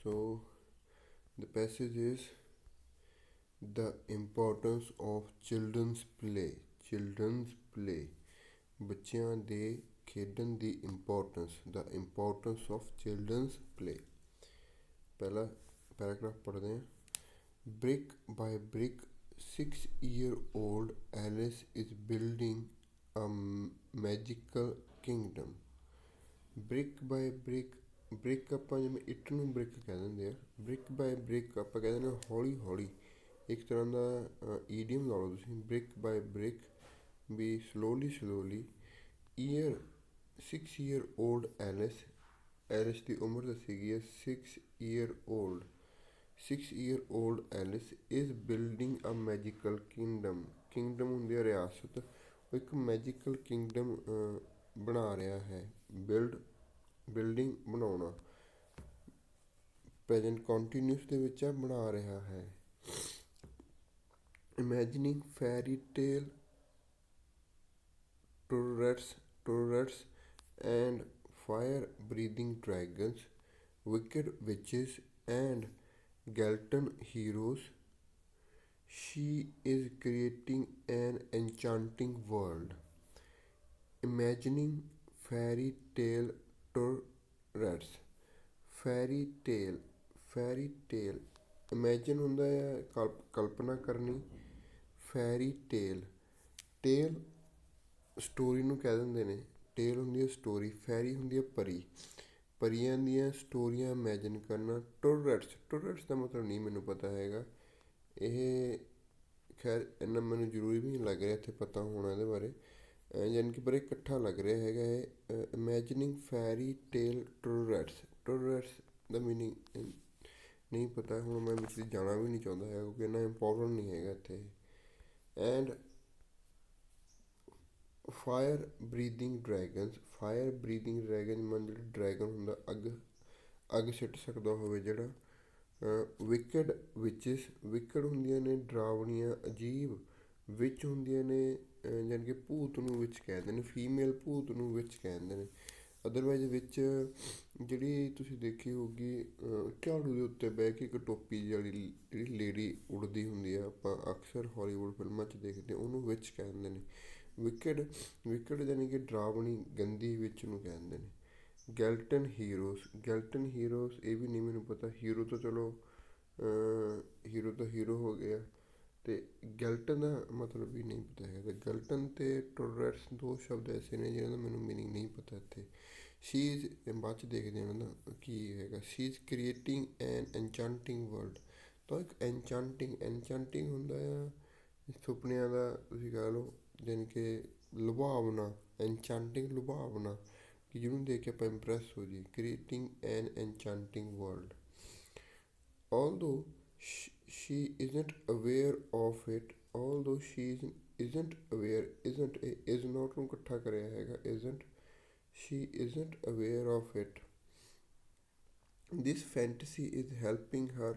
So the passage is the importance of children's play. Children's play. ਬੱਚਿਆਂ ਦੇ ਖੇਡਣ ਦੀ importance, the importance of children's play. ਪਹਿਲਾ paragraph ਪੜ੍ਹਦੇ ਹਾਂ। Brick by brick 6 year old Alice is building a magical kingdom। Brick by brick, brick ਆਪਾਂ ਜਿਵੇਂ ਇੱਟ ਨੂੰ ਬ੍ਰਿਕ ਕਹਿ ਦਿੰਦੇ ਆ, ਬ੍ਰਿਕ ਬਾਏ ਬ੍ਰਿਕ ਆਪਾਂ ਕਹਿ ਦਿੰਦੇ ਹਾਂ ਹੌਲੀ ਹੌਲੀ, ਇੱਕ ਤਰ੍ਹਾਂ ਦਾ ਈਡੀਅਮ ਲਾ ਲਓ ਤੁਸੀਂ। ਬ੍ਰਿਕ ਬਾਏ ਬ੍ਰਿਕ ਵੀ slowly year 6 year old Alice ਦੀ ਉਮਰ ਦੱਸੀ ਗਈ ਹੈ 6 year old। 6 year old Alice is building a magical kingdom. Kingdom ਹੁੰਦੀ ਹੈ ਰਿਆਸਤ, ਉਹ ਇੱਕ ਮੈਜੀਕਲ ਕਿੰਗਡਮ ਬਣਾ ਰਿਹਾ ਹੈ। ਬਿਲਡਿੰਗ ਬਣਾਉਣਾ, ਪ੍ਰੈਜੈਂਟ ਕੰਟੀਨਿਊਸ ਦੇ ਵਿੱਚ ਆ, ਬਣਾ ਰਿਹਾ ਹੈ। Imagining fairy tale turrets and fire breathing dragons, wicked witches and skeleton heroes, she is creating an enchanting world। Imagining fairy tale turrets। fairy tale imagine ਹੁੰਦਾ ਹੈ ਕਲਪਨਾ ਕਰਨੀ। fairy tale ਸਟੋਰੀ ਨੂੰ ਕਹਿ ਦਿੰਦੇ ਨੇ। ਟੇਲ ਹੁੰਦੀ ਹੈ ਸਟੋਰੀ, ਫੈਰੀ ਹੁੰਦੀ ਹੈ ਪਰੀ, ਪਰੀਆਂ ਦੀਆਂ ਸਟੋਰੀਆਂ ਇਮੈਜਿਨ ਕਰਨਾ। ਟੁਰਟਸ ਦਾ ਮਤਲਬ ਨਹੀਂ ਮੈਨੂੰ ਪਤਾ ਹੈਗਾ, ਇਹ ਖੈਰ ਇੰਨਾ ਮੈਨੂੰ ਜ਼ਰੂਰੀ ਵੀ ਨਹੀਂ ਲੱਗ ਰਿਹਾ ਇੱਥੇ ਪਤਾ ਹੋਣਾ ਇਹਦੇ ਬਾਰੇ, ਯਾਨੀ ਕਿ ਪਰ ਇਕੱਠਾ ਲੱਗ ਰਿਹਾ ਹੈਗਾ ਇਹ। ਇਮੈਜਨਿੰਗ ਫੈਰੀ ਟੇਲ ਟੁਰਟਸ ਦਾ ਮੀਨਿੰਗ ਨਹੀਂ ਪਤਾ ਹੁਣ, ਮੈਂ ਵਿੱਚ ਜਾਣਾ ਵੀ ਨਹੀਂ ਚਾਹੁੰਦਾ ਹੈਗਾ ਕਿਉਂਕਿ ਇੰਨਾ ਇੰਪੋਰਟੈਂਟ ਨਹੀਂ ਹੈਗਾ ਇੱਥੇ। ਐਂਡ ਫਾਇਰ ਬਰੀਦਿੰਗ ਡਰੈਗਨਸ ਮਨ ਜਿਹੜਾ ਡਰੈਗਨ ਹੁੰਦਾ ਅੱਗ ਸਿੱਟ ਸਕਦਾ ਹੋਵੇ ਜਿਹੜਾ। ਵਿਕਡ ਵਿਕਡ ਹੁੰਦੀਆਂ ਨੇ ਡਰਾਵਣੀਆਂ ਅਜੀਬ, ਵਿੱਚ ਹੁੰਦੀਆਂ ਨੇ ਯਾਨੀ ਕਿ ਭੂਤ ਨੂੰ ਵਿੱਚ ਕਹਿੰਦੇ ਨੇ, ਫੀਮੇਲ ਭੂਤ ਨੂੰ ਵਿੱਚ ਕਹਿੰਦੇ ਨੇ। ਅਦਰਵਾਈਜ਼ ਵਿੱਚ ਜਿਹੜੀ ਤੁਸੀਂ ਦੇਖੀ ਹੋਊਗੀ ਝਾੜੂ ਦੇ ਉੱਤੇ ਬਹਿ ਕੇ ਇੱਕ ਟੋਪੀ ਜਿਹੜੀ ਲੇਡੀ ਉੜਦੀ ਹੁੰਦੀ ਆ, ਆਪਾਂ ਅਕਸਰ ਹਾਲੀਵੁੱਡ ਫਿਲਮਾਂ 'ਚ ਦੇਖਦੇ, ਉਹਨੂੰ ਵਿੱਚ ਕਹਿੰਦੇ ਨੇ। ਵਿਕਡ ਯਾਨੀ ਕਿ ਡਰਾਵਣੀ ਗੰਦੀ ਵਿੱਚ ਨੂੰ ਕਹਿੰਦੇ ਨੇ। ਗੈਲਟਨ ਹੀਰੋਸ ਇਹ ਵੀ ਨਹੀਂ ਮੈਨੂੰ ਪਤਾ। ਹੀਰੋ ਤਾਂ ਚਲੋ ਹੀਰੋ ਹੋ ਗਿਆ, ਅਤੇ ਗੈਲਟਨ ਦਾ ਮਤਲਬ ਵੀ ਨਹੀਂ ਪਤਾ ਹੈਗਾ। ਗੈਲਟਨ ਅਤੇ ਟੁਰਟਸ ਦੋ ਸ਼ਬਦ ਐਸੇ ਨੇ ਜਿਹਨਾਂ ਦਾ ਮੈਨੂੰ ਮੀਨਿੰਗ ਨਹੀਂ ਪਤਾ ਇੱਥੇ। ਸ਼ੀ ਇਜ਼ ਬਾਅਦ 'ਚ ਦੇਖਦੇ ਹਾਂ ਉਹਨਾਂ ਦਾ ਕੀ ਹੈਗਾ। She is creating an enchanting world. ਤਾਂ ਇੱਕ ਐਨਚਾਂਟਿੰਗ ਹੁੰਦਾ ਆ ਸੁਪਨਿਆਂ ਦਾ, ਤੁਸੀਂ ਕਹਿ ਲਓ, ਯਾਨੀ ਕਿ ਲੁਭਾਵਨਾ, ਐਨਚਾਂਟਿੰਗ ਲੁਭਾਵਨਾ, ਕਿ ਜਿਹਨੂੰ ਦੇਖ ਕੇ ਆਪਾਂ ਇੰਪ੍ਰੈਸ ਹੋ ਜਾਈਏ। Creating an enchanting world. although she isn't aware of it, is not ਨੂੰ ਇਕੱਠਾ ਕਰਿਆ ਹੈਗਾ, she isn't aware of it, this fantasy is helping her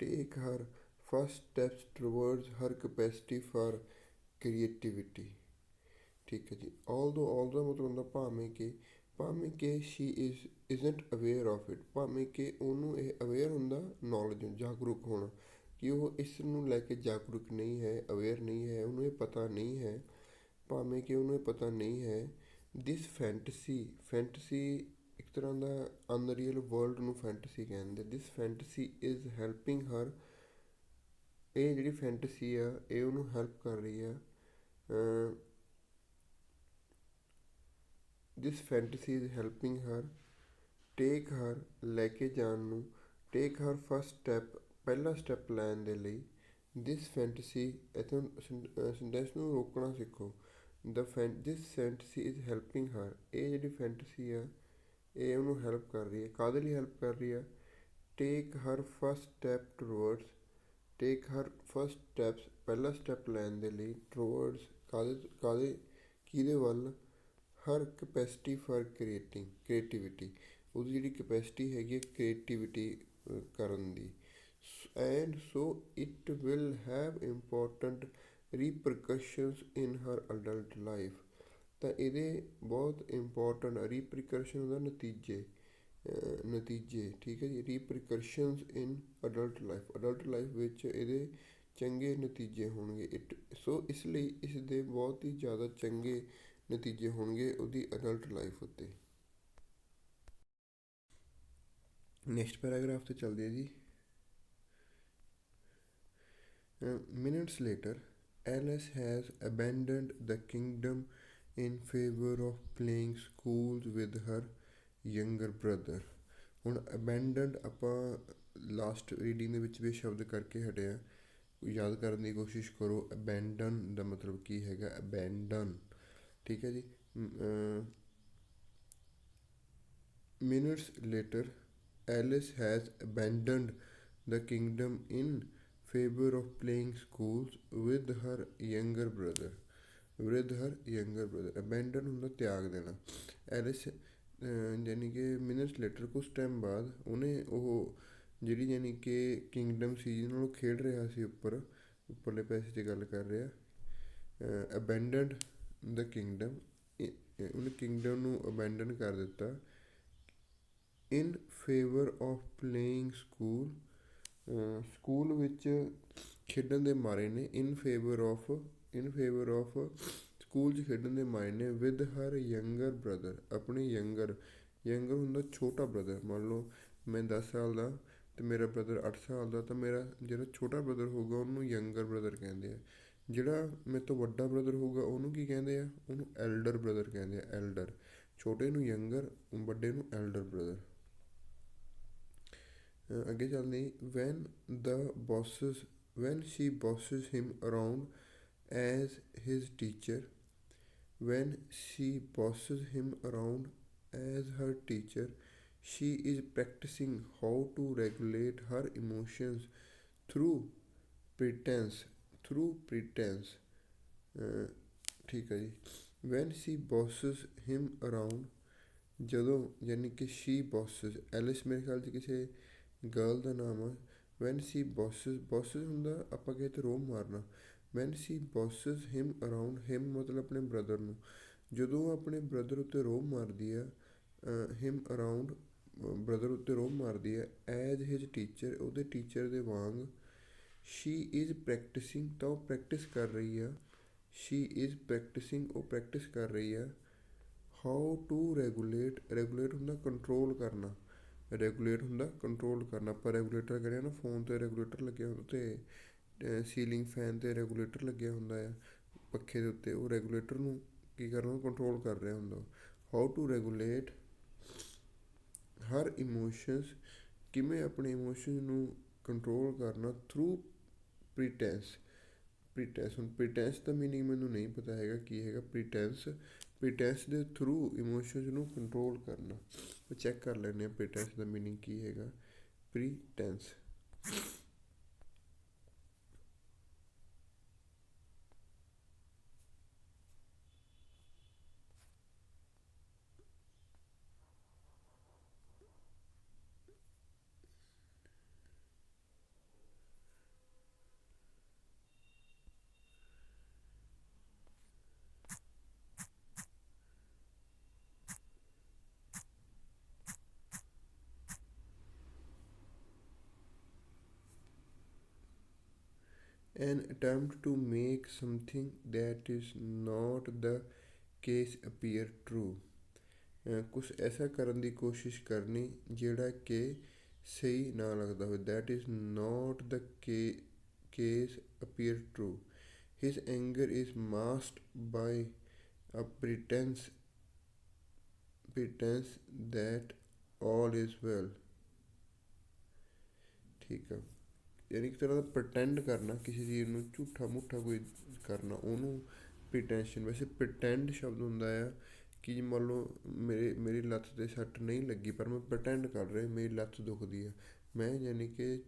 take her first steps towards her capacity for creativity। ਠੀਕ ਹੈ ਜੀ। although ਦਾ ਮਤਲਬ ਹੁੰਦਾ ਭਾਵੇਂ ਕਿ she isn't aware of it, ਭਾਵੇਂ ਕਿ ਉਹਨੂੰ ਇਹ ਅਵੇਅਰ ਹੁੰਦਾ, ਨੌਲੇਜ ਜਾਗਰੂਕ ਹੋਣਾ, ਕਿ ਉਹ ਇਸ ਨੂੰ ਲੈ ਕੇ ਜਾਗਰੂਕ ਨਹੀਂ ਹੈ, ਅਵੇਅਰ ਨਹੀਂ ਹੈ, ਉਹਨੂੰ ਇਹ ਪਤਾ ਨਹੀਂ ਹੈ, ਭਾਵੇਂ ਕਿ ਉਹਨੂੰ ਇਹ ਪਤਾ ਨਹੀਂ ਹੈ। ਦਿਸ ਫੈਂਟਸੀ ਇੱਕ ਤਰ੍ਹਾਂ ਦਾ ਅਨਰੀਅਲ ਵਰਲਡ ਨੂੰ ਫੈਂਟਸੀ ਕਹਿੰਦੇ। ਦਿਸ ਫੈਂਟਸੀ ਇਜ਼ ਹੈਲਪਿੰਗ ਹਰ, ਇਹ ਜਿਹੜੀ ਫੈਂਟਸੀ ਆ ਇਹ ਉਹਨੂੰ ਹੈਲਪ ਕਰ ਰਹੀ ਆ। ਦਿਸ ਫੈਂਟਸੀ ਇਜ਼ ਹੈਲਪਿੰਗ ਹਰ ਟੇਕ ਹਰ, ਲੈ ਕੇ ਜਾਣ ਨੂੰ, ਟੇਕ ਹਰ ਫਸਟ ਸਟੈਪ, ਪਹਿਲਾ ਸਟੈਪ ਲੈਣ ਦੇ ਲਈ। ਦਿਸ ਫੈਂਟਸੀ, ਇੱਥੇ ਸੈਂਟੈਂਸ ਨੂੰ ਰੋਕਣਾ ਸਿੱਖੋ। ਦਿਸ ਫੈਂਟਸੀ ਇਜ਼ ਹੈਲਪਿੰਗ ਹਰ, ਇਹ ਜਿਹੜੀ ਫੈਂਟਸੀ ਆ ਇਹ ਉਹਨੂੰ ਹੈਲਪ ਕਰ ਰਹੀ ਹੈ। ਕਾਹਦੇ ਲਈ ਹੈਲਪ ਕਰ ਰਹੀ ਆ? ਟੇਕ ਹਰ ਫਸਟ ਸਟੈਪ ਟੂਵਰਡਸ, ਟੇਕ ਹਰ ਫਸਟ ਸਟੈਪਸ, ਪਹਿਲਾ ਸਟੈਪ ਲੈਣ ਦੇ ਲਈ, ਟੂਵਰਡਸ ਕਿਹਦੇ ਵੱਲ? ਹਰ ਕਪੈਸਿਟੀ ਫਾਰ ਕ੍ਰੀਏਟਿਵਿਟੀ, ਉਹਦੀ ਜਿਹੜੀ ਕਪੈਸਿਟੀ ਹੈਗੀ ਹੈ ਕ੍ਰੀਏਟਿਵਿਟੀ ਕਰਨ ਦੀ। And so it will have important repercussions in her adult life, ਤਾਂ ਇਹਦੇ ਬਹੁਤ ਇੰਪੋਰਟੈਂਟ ਰੀਪਰੀਕਸ਼ਨ ਹੁੰਦਾ, ਨਤੀਜੇ, ਨਤੀਜੇ, ਠੀਕ ਹੈ ਜੀ। ਰੀਪਰੀਕਰਸ਼ਨਸ ਇਨ ਅਡਲਟ ਲਾਈਫ ਵਿੱਚ ਇਹਦੇ ਚੰਗੇ ਨਤੀਜੇ ਹੋਣਗੇ। ਸੋ ਇਸ ਲਈ ਇਸ ਦੇ ਬਹੁਤ ਹੀ ਜ਼ਿਆਦਾ ਚੰਗੇ ਨਤੀਜੇ ਹੋਣਗੇ ਉਹਦੀ ਅਡਲਟ ਲਾਈਫ ਉੱਤੇ। ਨੈਕਸਟ ਪੈਰਾਗ੍ਰਾਫ 'ਤੇ ਚੱਲਦੇ ਆ ਜੀ। Minutes later Alice has abandoned the kingdom in favor of playing schools with her younger brother। ਹੁਣ abandoned ਆਪਾਂ ਲਾਸਟ ਰੀਡਿੰਗ ਦੇ ਵਿੱਚ ਵੀ ਸ਼ਬਦ ਕਰਕੇ ਹਟੇ ਆ, ਯਾਦ ਕਰਨ ਦੀ ਕੋਸ਼ਿਸ਼ ਕਰੋ। abandon ਦਾ ਮਤਲਬ ਕੀ ਹੈਗਾ, abandon, ਠੀਕ ਹੈ ਜੀ। minutes later Alice has abandoned the kingdom in favor of playing schools with her younger brother। Abandon ਹੁੰਦਾ ਤਿਆਗ ਦੇਣਾ। ਐਲਿਸ ਯਾਨੀ ਕਿ ਮਿੰਟਸ ਲੇਟਰ ਕੁਛ ਟਾਈਮ ਬਾਅਦ ਉਹਨੇ ਉਹ ਜਿਹੜੀ ਯਾਨੀ ਕਿ ਕਿੰਗਡਮ ਸੀ ਜਿਹਨਾਂ ਨੂੰ ਖੇਡ ਰਿਹਾ ਸੀ, ਉੱਪਰਲੇ ਪੈਸੇ 'ਚ ਗੱਲ ਕਰ ਰਿਹਾ। ਅਬੈਂਡਨਡ ਦ ਕਿੰਗਡਮ, ਉਹਨੇ ਕਿੰਗਡਮ ਨੂੰ ਅਬੈਂਡਨ ਕਰ ਦਿੱਤਾ। ਇਨ ਫੇਵਰ ਆਫ ਪਲੇਇੰਗ ਸਕੂਲ ਵਿੱਚ ਖੇਡਣ ਦੇ ਮਾਰੇ ਨੇ। ਇਨ ਫੇਵਰ ਆਫ ਸਕੂਲ 'ਚ ਖੇਡਣ ਦੇ ਮਾਰੇ ਨੇ। ਵਿਦ ਹਰ ਯੰਗਰ ਬ੍ਰਦਰ, ਆਪਣੇ ਯੰਗਰ ਹੁੰਦਾ ਛੋਟਾ ਬ੍ਰਦਰ। ਮੰਨ ਲਓ ਮੈਂ 10 ਸਾਲ ਦਾ ਅਤੇ ਮੇਰਾ ਬ੍ਰਦਰ 8 ਸਾਲ ਦਾ, ਤਾਂ ਮੇਰਾ ਜਿਹੜਾ ਛੋਟਾ ਬ੍ਰਦਰ ਹੋਊਗਾ ਉਹਨੂੰ ਯੰਗਰ ਬ੍ਰਦਰ ਕਹਿੰਦੇ ਆ। ਜਿਹੜਾ ਮੇਰੇ ਤੋਂ ਵੱਡਾ ਬ੍ਰਦਰ ਹੋਊਗਾ ਉਹਨੂੰ ਕੀ ਕਹਿੰਦੇ ਆ, ਉਹਨੂੰ ਐਲਡਰ ਬ੍ਰਦਰ ਕਹਿੰਦੇ ਆ। ਐਲਡਰ, ਛੋਟੇ ਨੂੰ ਯੰਗਰ, ਵੱਡੇ ਨੂੰ ਐਲਡਰ ਬ੍ਰਦਰ। ਅੱਗੇ ਚੱਲਦੇ। when she bosses him around as his teacher she is practicing how to regulate her emotions through pretense। ਠੀਕ ਹੈ ਜੀ। when she bosses him around, ਜਦੋਂ ਯਾਨੀ ਕਿ she bosses, ਐਲਿਸ ਮੇਰੇ ਖਿਆਲ 'ਚ ਕਿਸੇ ਗਰਲ ਦਾ ਨਾਮ ਆ। when she bosses ਹੁੰਦਾ ਆਪਾਂ ਕਹੇ ਤੇ ਰੋਬ ਮਾਰਨਾ। when she bosses him around, him ਮਤਲਬ ਆਪਣੇ ਬ੍ਰਦਰ ਨੂੰ, ਜਦੋਂ ਆਪਣੇ ਬ੍ਰਦਰ ਉੱਤੇ ਰੋਬ ਮਾਰਦੀ ਆ, him around ਬ੍ਰਦਰ ਉੱਤੇ ਰੋਬ ਮਾਰਦੀ ਆ। as his teacher, ਉਹਦੇ ਟੀਚਰ ਦੇ ਵਾਂਗ। she is practicing, ਤਾਂ ਉਹ ਪ੍ਰੈਕਟਿਸ ਕਰ ਰਹੀ ਆ। ਉਹ ਪ੍ਰੈਕਟਿਸ ਕਰ ਰਹੀ ਆ। how to regulate ਹੁੰਦਾ ਕੰਟਰੋਲ ਕਰਨਾ। ਆਪਾਂ ਰੈਗੂਲੇਟਰ ਕਰਿਆ ਨਾ, ਫੋਨ 'ਤੇ ਰੈਗੂਲੇਟਰ ਲੱਗਿਆ ਹੁੰਦਾ, ਅਤੇ ਸੀਲਿੰਗ ਫੈਨ 'ਤੇ ਰੈਗੂਲੇਟਰ ਲੱਗਿਆ ਹੁੰਦਾ ਆ, ਪੱਖੇ ਦੇ ਉੱਤੇ। ਉਹ ਰੈਗੂਲੇਟਰ ਨੂੰ ਕੀ ਕਰਨਾ, ਕੰਟਰੋਲ ਕਰ ਰਿਹਾ ਹੁੰਦਾ। How to regulate her emotions, ਕਿਵੇਂ ਆਪਣੇ ਇਮੋਸ਼ਨ ਨੂੰ ਕੰਟਰੋਲ ਕਰਨਾ। Through pretence. ਹੁਣ ਪ੍ਰੀਟੈਂਸ ਦਾ ਮੀਨਿੰਗ ਮੈਨੂੰ ਨਹੀਂ ਪਤਾ ਹੈਗਾ ਕੀ ਹੈਗਾ। ਪ੍ਰੀਟੈਂਸ ਦੇ ਥਰੂ ਇਮੋਸ਼ਨਸ ਨੂੰ ਕੰਟਰੋਲ ਕਰਨਾ। ਚੈੱਕ ਕਰ ਲੈਂਦੇ ਹਾਂ ਪ੍ਰੀਟੈਂਸ ਦਾ ਮੀਨਿੰਗ ਕੀ ਹੈਗਾ। ਪ੍ਰੀਟੈਂਸ, an attempt to make something that is not the case appear true। ਕੁਛ ਐਸਾ ਕਰਨ ਦੀ ਕੋਸ਼ਿਸ਼ ਕਰਨੀ ਜਿਹੜਾ ਕਿ ਸਹੀ ਨਾ ਲੱਗਦਾ ਹੋਵੇ। that is not the case appear true। his anger is masked by a pretense that all is well। ਠੀਕ ਆ, ਯਾਨੀ ਇੱਕ ਤਰ੍ਹਾਂ ਦਾ ਪ੍ਰਟੈਂਡ ਕਰਨਾ, ਕਿਸੇ ਚੀਜ਼ ਨੂੰ ਝੂਠਾ ਮੂਠਾ ਕੋਈ ਕਰਨਾ, ਉਹਨੂੰ ਪ੍ਰੀਟੈਂਸ਼ਨ। ਵੈਸੇ ਪ੍ਰਟੈਂਡ ਸ਼ਬਦ ਹੁੰਦਾ ਆ ਕਿ ਮੰਨ ਲਓ ਮੇਰੀ ਲੱਤ 'ਤੇ ਸੱਟ ਨਹੀਂ ਲੱਗੀ, ਪਰ ਮੈਂ ਪ੍ਰਟੈਂਡ ਕਰ ਰਿਹਾ ਮੇਰੀ ਲੱਤ ਦੁਖਦੀ ਆ। ਮੈਂ ਯਾਨੀ ਕਿ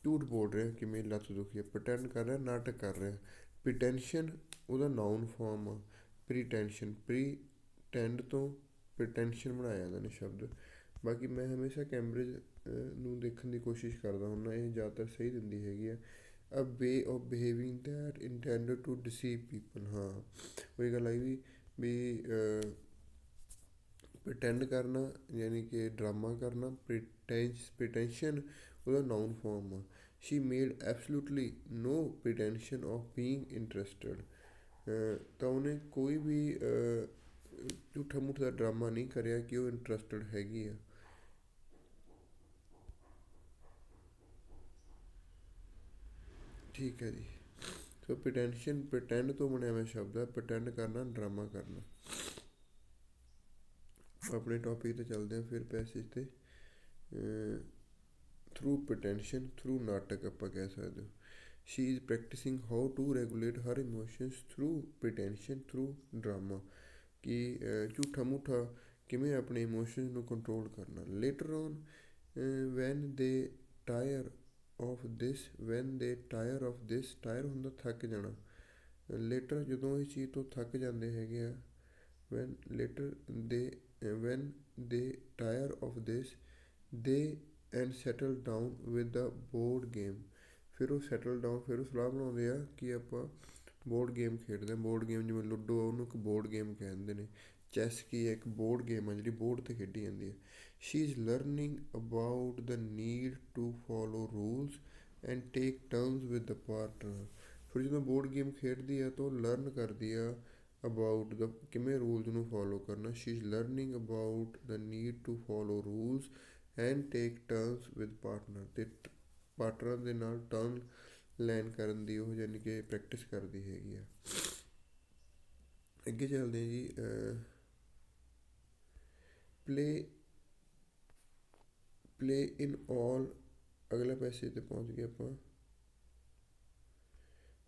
ਝੂਠ ਬੋਲ ਰਿਹਾ ਕਿ ਮੇਰੀ ਲੱਤ ਦੁਖੀ ਆ, ਪ੍ਰਟੈਂਡ ਕਰ ਰਿਹਾ, ਨਾਟਕ ਕਰ ਰਿਹਾ। ਪ੍ਰੀਟੈਂਸ਼ਨ ਉਹਦਾ ਨਾਊਨ ਫਾਰਮ ਆ। ਪ੍ਰੀਟੈਂਡ ਤੋਂ ਪ੍ਰੀਟੈਂਸ਼ਨ ਬਣਾਇਆ ਜਾਂਦਾ ਨੇ ਸ਼ਬਦ। ਬਾਕੀ ਮੈਂ ਹਮੇਸ਼ਾ ਕੈਂਬਰਿਜ ਨੂੰ ਦੇਖਣ ਦੀ ਕੋਸ਼ਿਸ਼ ਕਰਦਾ ਹੁੰਦਾ, ਇਹ ਜ਼ਿਆਦਾਤਰ ਸਹੀ ਦਿੰਦੀ ਹੈਗੀ ਆ। A way of behaving that intended to deceive people. ਹਾਂ, ਉਹੀ ਗੱਲ ਆਈ ਵੀ ਪ੍ਰਟੈਂਡ ਕਰਨਾ ਯਾਨੀ ਕਿ ਡਰਾਮਾ ਕਰਨਾ, ਪ੍ਰੀਟੈਂਸ਼ਨ ਉਹਦਾ ਨਾਊਨ ਫਾਰਮ ਆ। She made absolutely no pretension of being interested, ਤਾਂ ਉਹਨੇ ਕੋਈ ਵੀ ਝੂਠਾ ਮੂਠਾ ਦਾ ਡਰਾਮਾ ਨਹੀਂ ਕਰਿਆ ਕਿ ਉਹ ਇੰਟਰਸਟਡ ਹੈਗੀ ਆ। ਠੀਕ ਹੈ ਜੀ। ਸੋ ਪ੍ਰਟੈਂਡ ਤੋਂ ਬਣਿਆ ਹੋਇਆ ਸ਼ਬਦ ਹੈ, ਪ੍ਰਟੈਂਡ ਕਰਨਾ, ਡਰਾਮਾ ਕਰਨਾ। ਆਪਣੇ ਟੌਪਿਕ 'ਤੇ ਚੱਲਦੇ ਹਾਂ ਫਿਰ ਪੈਸੇਜ 'ਤੇ। ਥਰੂ ਪ੍ਰਟੈਂਸ਼ਨ, ਥਰੂ ਨਾਟਕ ਆਪਾਂ ਕਹਿ ਸਕਦੇ ਹੋ। She is practising how to regulate her emotions through pretension, through drama, ਕਿ ਝੂਠਾ ਮੂਠਾ ਕਿਵੇਂ ਆਪਣੇ ਇਮੋਸ਼ਨਸ ਨੂੰ ਕੰਟਰੋਲ ਕਰਨਾ। Later on when they tire of this, tire ਹੁੰਦਾ ਥੱਕ ਜਾਣਾ। ਲੇਟਰ ਜਦੋਂ ਇਸ ਚੀਜ਼ ਤੋਂ ਥੱਕ ਜਾਂਦੇ ਹੈਗੇ ਆ। ਵੈਨ ਦੇ ਟਾਇਰ ਆਫ ਦਿਸ ਦੇ and settle down with the board game. ਫਿਰ ਉਹ ਸੈਟਲ ਡਾਊਨ, ਫਿਰ ਉਹ ਸਲਾਹ ਬਣਾਉਂਦੇ ਆ ਕਿ ਆਪਾਂ ਬੋਰਡ ਗੇਮ ਖੇਡਦੇ ਹਾਂ। ਬੋਰਡ ਗੇਮ ਜਿਵੇਂ ਲੂਡੋ, ਉਹਨੂੰ ਇੱਕ ਬੋਰਡ ਗੇਮ ਕਹਿੰਦੇ ਨੇ। ਚੈਸ ਕੀ ਹੈ, ਇੱਕ ਬੋਰਡ ਗੇਮ ਆ ਜਿਹੜੀ ਬੋਰਡ 'ਤੇ ਖੇਡੀ ਜਾਂਦੀ ਹੈ। She is learning about the need to follow rules and take turns with the partner. ਫਿਰ ਜਦੋਂ ਬੋਰਡ ਗੇਮ ਖੇਡਦੀ ਆ ਤਾਂ ਉਹ ਲਰਨ ਕਰਦੀ ਆ ਅਬਾਊਟ ਦਾ ਕਿਵੇਂ ਰੂਲਸ ਨੂੰ ਫੋਲੋ ਕਰਨਾ। She is learning about the need to follow rules and take turns with partner, ਅਤੇ ਪਾਰਟਨਰ ਦੇ ਨਾਲ ਟਰਨ ਲੈਣ ਕਰਨ ਦੀ ਉਹ ਯਾਨੀ ਕਿ ਪ੍ਰੈਕਟਿਸ ਕਰਦੀ ਹੈਗੀ ਆ। ਅੱਗੇ ਚੱਲਦੇ ਹਾਂ ਜੀ। ਪਲੇ ਇਨ ਆਲ, ਅਗਲਾ ਪੈਸੇਜ 'ਤੇ ਪਹੁੰਚ ਗਏ ਆਪਾਂ।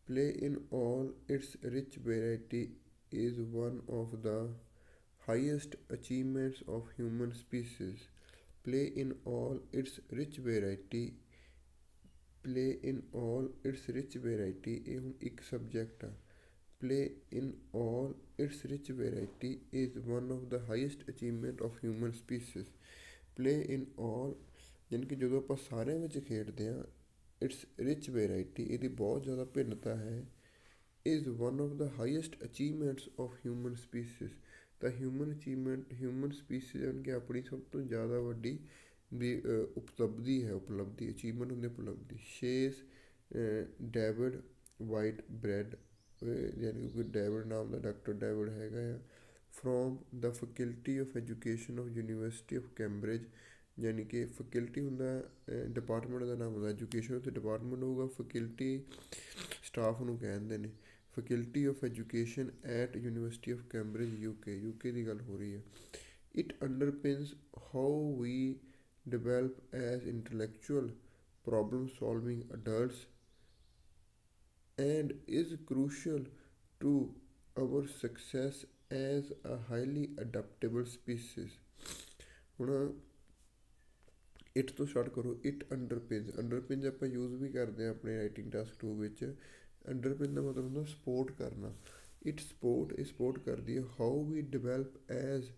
Play in all it's rich variety is one of the highest achievements of human species. Play in all its rich variety, play in all its rich variety, ਇਹ ਹੁਣ ਇੱਕ ਸਬਜੈਕਟ ਆ। Play in all its rich variety is one of the highest achievement of human species. Play in all ਯਾਨੀ ਕਿ ਜਦੋਂ ਆਪਾਂ ਸਾਰਿਆਂ ਵਿੱਚ ਖੇਡਦੇ ਹਾਂ। ਇਟਸ ਰਿਚ ਵੈਰਾਈਟੀ, ਇਹਦੀ ਬਹੁਤ ਜ਼ਿਆਦਾ ਭਿੰਨਤਾ ਹੈ। is one of the highest achievements of human species, ਤਾਂ ਹਿਊਮਨ ਸਪੀਸੀਜ਼ ਯਾਨੀ ਕਿ ਆਪਣੀ ਸਭ ਤੋਂ ਜ਼ਿਆਦਾ ਵੱਡੀ ਦੀ ਉਪਲਬਧੀ ਹੈ। ਅਚੀਵਮੈਂਟ ਹੁੰਦੀ ਉਪਲਬਧੀ। ਸ਼ੇਸ ਡੇਵਿਡ ਵਾਈਟ ਬ੍ਰੈਡ, ਯਾਨੀ ਕਿ ਡੇਵਿਡ ਨਾਮ ਦਾ ਡਾਕਟਰ ਡੇਵਿਡ ਹੈਗਾ ਆ। From the faculty of education of university of Cambridge, ਯਾਨੀ ਕਿ ਫੈਕਲਟੀ ਹੁੰਦਾ ਡਿਪਾਰਟਮੈਂਟ ਦਾ ਨਾਮ ਹੁੰਦਾ, ਐਜੂਕੇਸ਼ਨ ਉੱਤੇ ਡਿਪਾਰਟਮੈਂਟ ਹੋਊਗਾ, ਫੈਕਲਟੀ ਸਟਾਫ ਨੂੰ ਕਹਿੰਦੇ ਨੇ। Faculty of education at university of Cambridge, UK ਦੀ ਗੱਲ ਹੋ ਰਹੀ ਹੈ। It underpins how we develop as intellectual problem solving adults and is crucial to our success as a highly adaptable species. ਹੁਣ it ਤੋਂ ਸਟਾਰਟ ਕਰੋ। It underpins ਆਪਾਂ use ਵੀ ਕਰਦੇ ਹਾਂ ਆਪਣੇ ਰਾਈਟਿੰਗ ਟਾਸਕ 2 ਵਿੱਚ। ਅੰਡਰਪਿਨ ਦਾ ਮਤਲਬ ਹੁੰਦਾ ਸਪੋਰਟ ਕਰਨਾ। ਇਹ ਸਪੋਰਟ ਕਰਦੀ ਹੈ how we develop as